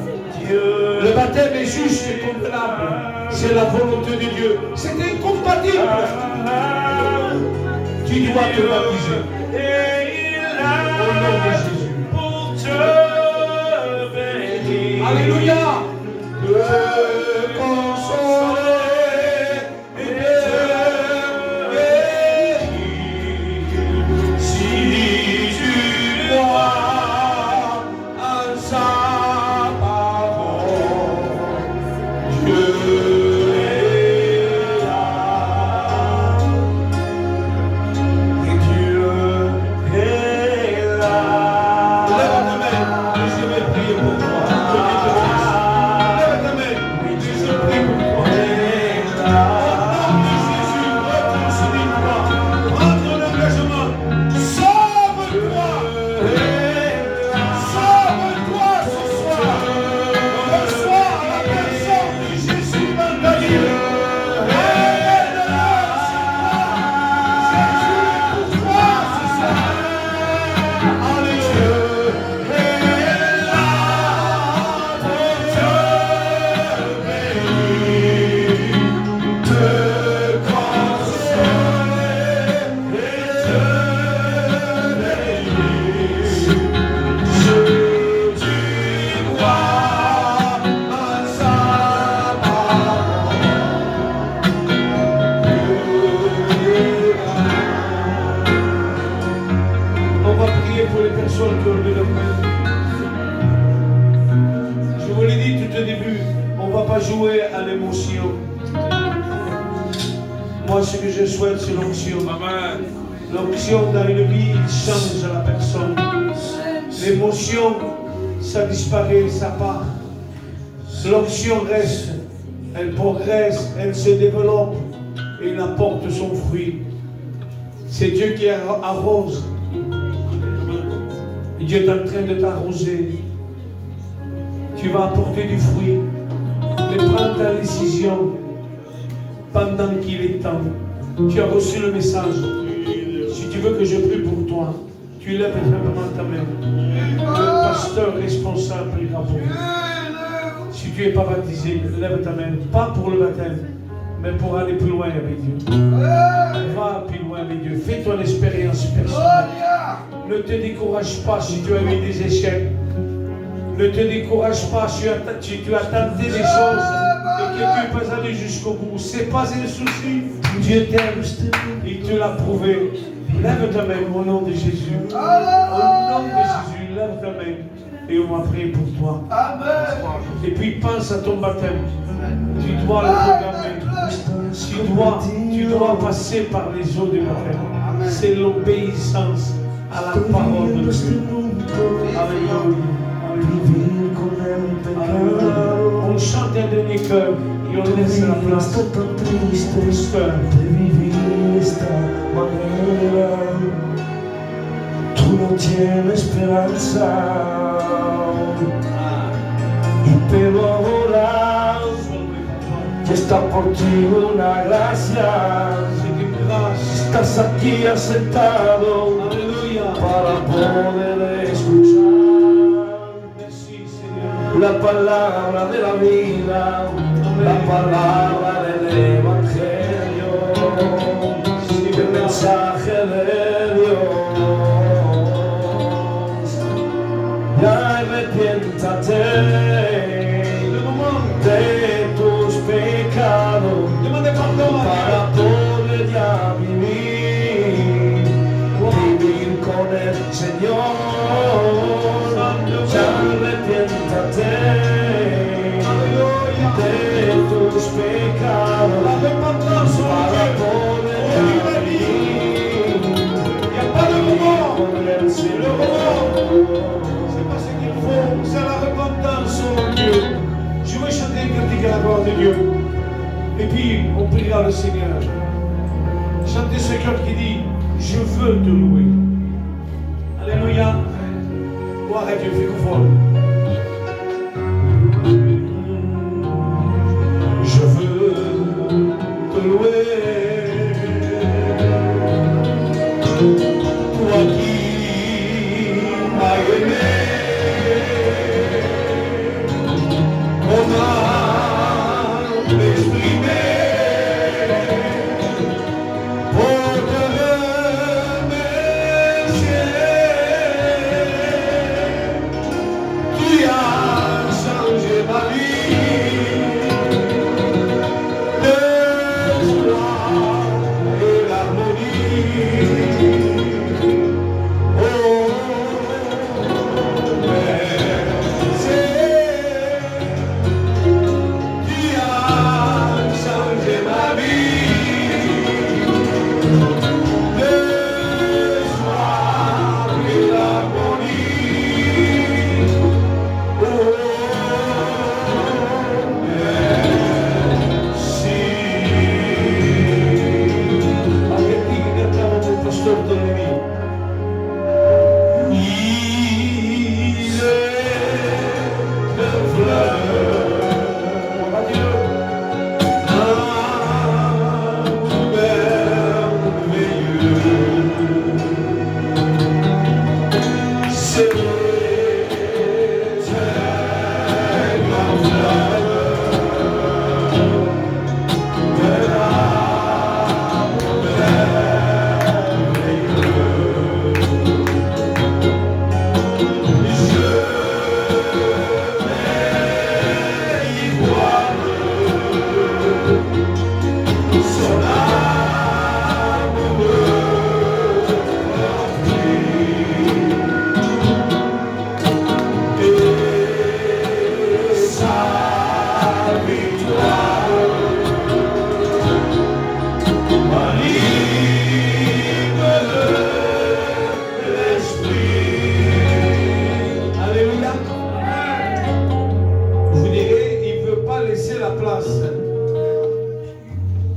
Le baptême est juste et convenable. C'est la volonté de Dieu. C'est incompatible. Tu dois te baptiser. Au nom de Jésus. Alléluia. Te consoler et te guérir. Si tu crois en sa parole, Dieu est là. Et Dieu est là. Lève ta main et je vais prier pour toi. Que Dieu te bénisse. Moi, ce que je souhaite, c'est l'onction. L'onction dans une vie, il change la personne. L'émotion, ça disparaît, ça part. L'onction reste, elle progresse, elle se développe et elle apporte son fruit. C'est Dieu qui arrose. Et Dieu est en train de t'arroser. Tu vas apporter du fruit. Mais prends ta décision pendant qu'il est temps. Tu as reçu le message. Si tu veux que je prie pour toi, tu lèves fermement ta main. Le pasteur responsable priera pour toi. Si tu n'es pas baptisé, lève ta main. Pas pour le baptême, mais pour aller plus loin avec Dieu. Va plus loin avec Dieu. Fais ton expérience personnelle. Ne te décourage pas si tu as eu des échecs. Ne te décourage pas si tu as tenté des choses et que tu n'es pas allé jusqu'au bout. Ce n'est pas un souci. Dieu t'aime. Il te l'a prouvé. Lève ta main au nom de Jésus. Au nom de Jésus, lève ta main. Et on va prier pour toi. Et puis pense à ton baptême. Tu dois le programmer. Tu dois passer par les eaux du baptême. C'est l'obéissance à la parole de Dieu. Alléluia. On chante un dernier cœur et on laisse la place pour ce cœur. Tú no tienes esperanza y pero ahora ya está por ti una gracia. Estás aquí sentado para poder escuchar la palabra de la vida, la palabra del Evangelio, el mensaje de Dios. Ya arrepiéntate de tus pecados para poder ya vivir con el Señor. Ya arrepiéntate de tus pecados para poder ya vivir con el Señor. C'est la repentance, oh Dieu. Je veux chanter un cantique à la gloire de Dieu. Et puis, on priera le Seigneur. Chantez ce cœur qui dit, je veux te louer. Alléluia. Gloire à Dieu, fais conforme. Je veux te louer. Toi qui m'as aimé.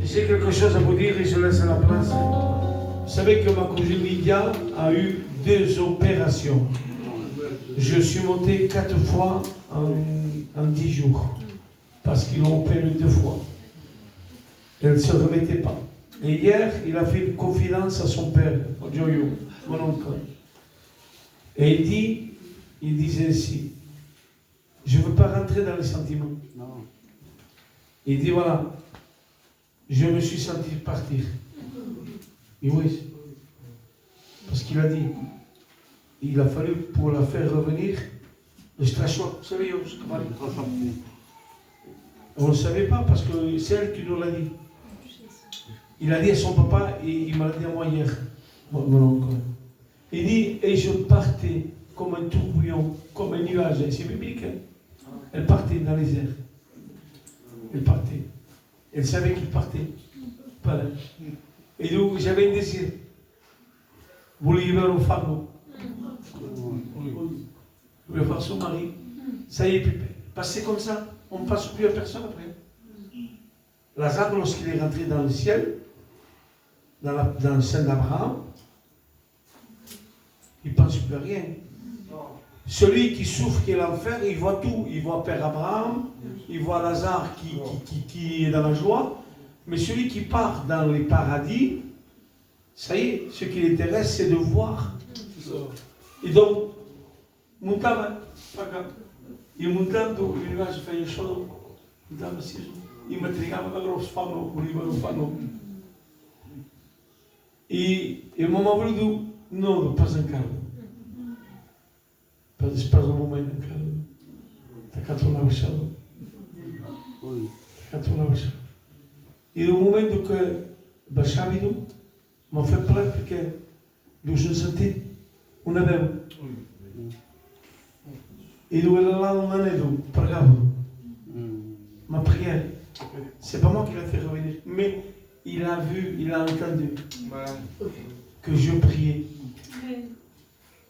J'ai quelque chose à vous dire et je laisse la place. Vous savez que ma cousine Lydia a eu 2 opérations. Je suis monté 4 fois en 10 jours. Parce qu'ils l'ont opéré 2 fois. Elle ne se remettait pas. Et hier, il a fait une confidence à son père, Joyo, mon oncle. Et il disait ainsi, je ne veux pas rentrer dans les sentiments. Non. Il dit voilà, je me suis senti partir. Et oui, parce qu'il a dit, il a fallu pour la faire revenir, le strachot, vous savez, on ne le savait pas parce que c'est elle qui nous l'a dit. Il a dit à son papa et il m'a dit à moi hier, mon oncle. Il dit, et je partais comme un tourbillon, comme un nuage, c'est biblique. Hein? Elle partait dans les airs. Elle partait. Elle savait qu'il partait. Voilà. Et donc j'avais un désir. Vous voulez voir au fameux. Vous voulez voir son mari. Ça y est, passez comme ça. On ne passe plus à personne après. Lazare, lorsqu'il est rentré dans le ciel, dans le sein d'Abraham, il ne pense plus à rien. Celui qui souffre, qui est l'enfer, il voit tout. Il voit Père Abraham, il voit Lazare qui est dans la joie. Mais celui qui part dans les paradis, ça y est, ce qui l'intéresse, c'est de voir. Et donc, montava, e montando o universo feia solo, montava assim, e me entregava para o fano, o livro do fano. E o meu marido não passa em casa. Para despejar o momento em casa. Está cá tudo na baixada. Está cá tudo na baixada. E no momento que baixava, me fez plano porque Deus não sentiu uma vez. Et nous, là, on en est donc, pas grave. Ma prière, c'est pas moi qui l'a fait revenir, mais il a vu, il a entendu que je priais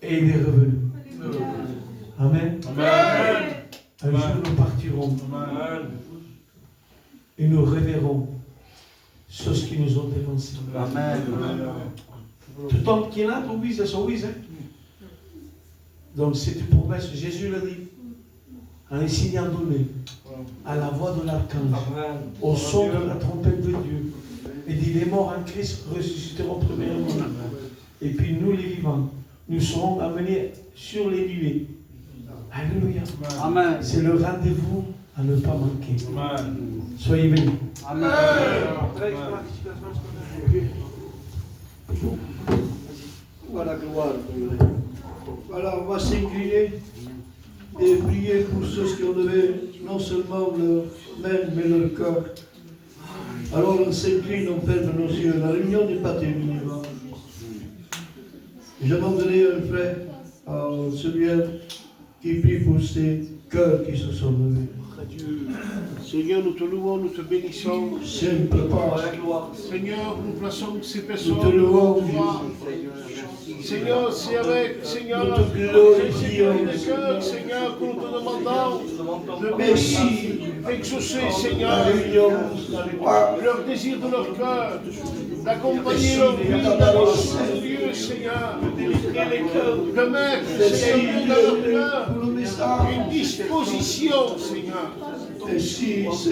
et il est revenu. Amen. Amen. Un jour, nous partirons et nous reverrons ceux qui nous ont dévancés. Amen. Tout homme qui est là, oui, c'est son oui, hein. Donc c'est une promesse, Jésus l'a dit, en les signant donné, à la voix de l'archange, au son de la trompette de Dieu. Il dit, les morts en Christ ressusciteront premièrement. Et puis nous les vivants, nous serons amenés sur les nuées. Alléluia. Amen. C'est le rendez-vous à ne pas manquer. Amen. Soyez bénis. Amen. Voilà, gloire. Voilà, on va s'incliner et prier pour ceux qui ont levé non seulement leur main, mais leur cœur. Alors on s'incline, on ferme nos yeux. La réunion n'est pas terminée. Je demanderai à un frère, à celui qui prie pour ces cœurs qui se sont levés. Seigneur, nous te louons, nous te bénissons. Seigneur, nous plaçons ces personnes. Nous te louons, Seigneur, c'est avec, Seigneur, les cœurs, Seigneur, que nous te demandons de d'exaucer, Seigneur, leur désir de leur cœur, d'accompagner leur vie dans les lieux, Seigneur, de mettre, Seigneur, dans leur cœur une disposition, Seigneur.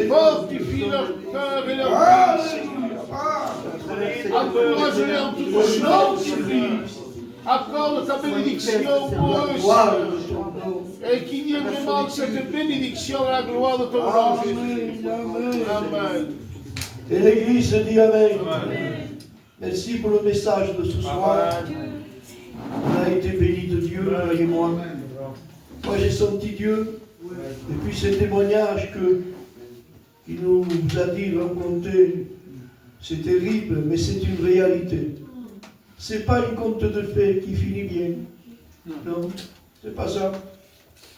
Fortifie leur cœur et leur vie, Seigneur. Encourage-les en toutes choses, accorde ta bénédiction pour eux, Seigneur. Et qu'il y ait vraiment cette bénédiction à la gloire de ton nom, Jésus. Amen. Et l'Église dit Amen. Merci pour le message de ce soir. On a été béni de Dieu, voyez-moi. Moi j'ai senti Dieu. Et puis ce témoignage qu'il nous a dit, raconter, c'est terrible, mais c'est une réalité. C'est pas une conte de fées qui finit bien. Non, c'est pas ça.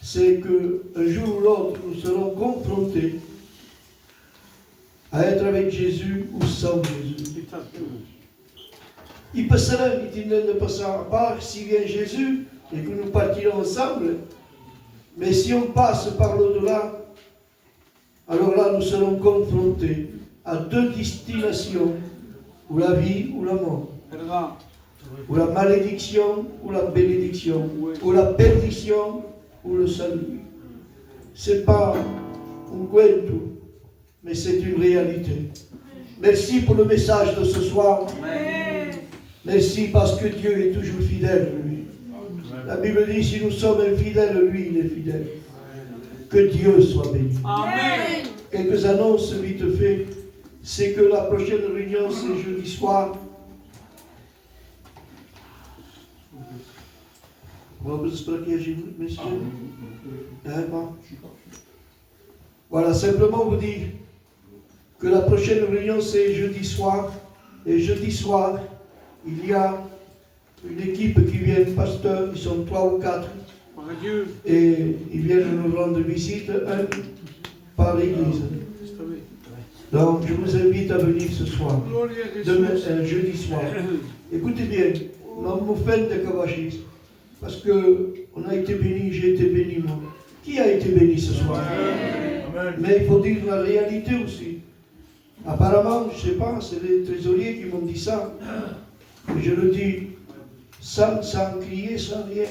C'est qu'un jour ou l'autre, nous serons confrontés à être avec Jésus ou sans Jésus. Il passera l'itinéraire ne passera pas si vient Jésus et que nous partirons ensemble. Mais si on passe par l'au-delà, alors là, nous serons confrontés à deux destinations, ou la vie ou la mort, ou la malédiction ou la bénédiction, ou la perdition ou le salut. C'est pas un cuento, mais c'est une réalité. Merci pour le message de ce soir. Merci parce que Dieu est toujours fidèle, lui. La Bible dit, si nous sommes infidèles, lui, il est fidèle. Que Dieu soit béni. Amen. Quelques annonces vite fait. C'est que la prochaine réunion, c'est jeudi soir. Voilà, simplement vous dire que la prochaine réunion, c'est jeudi soir. Et jeudi soir, il y a une équipe qui vient, pasteur, ils sont 3 ou 4. Et ils viennent nous rendre visite, un par l'église. Donc, je vous invite à venir ce soir, demain, jeudi soir. Écoutez bien, non me faites de Kavachis, parce qu'on a été béni, j'ai été béni, moi. Qui a été béni ce soir? Amen. Mais il faut dire la réalité aussi. Apparemment, je ne sais pas, c'est les trésoriers qui m'ont dit ça. Mais je le dis sans crier, sans rien.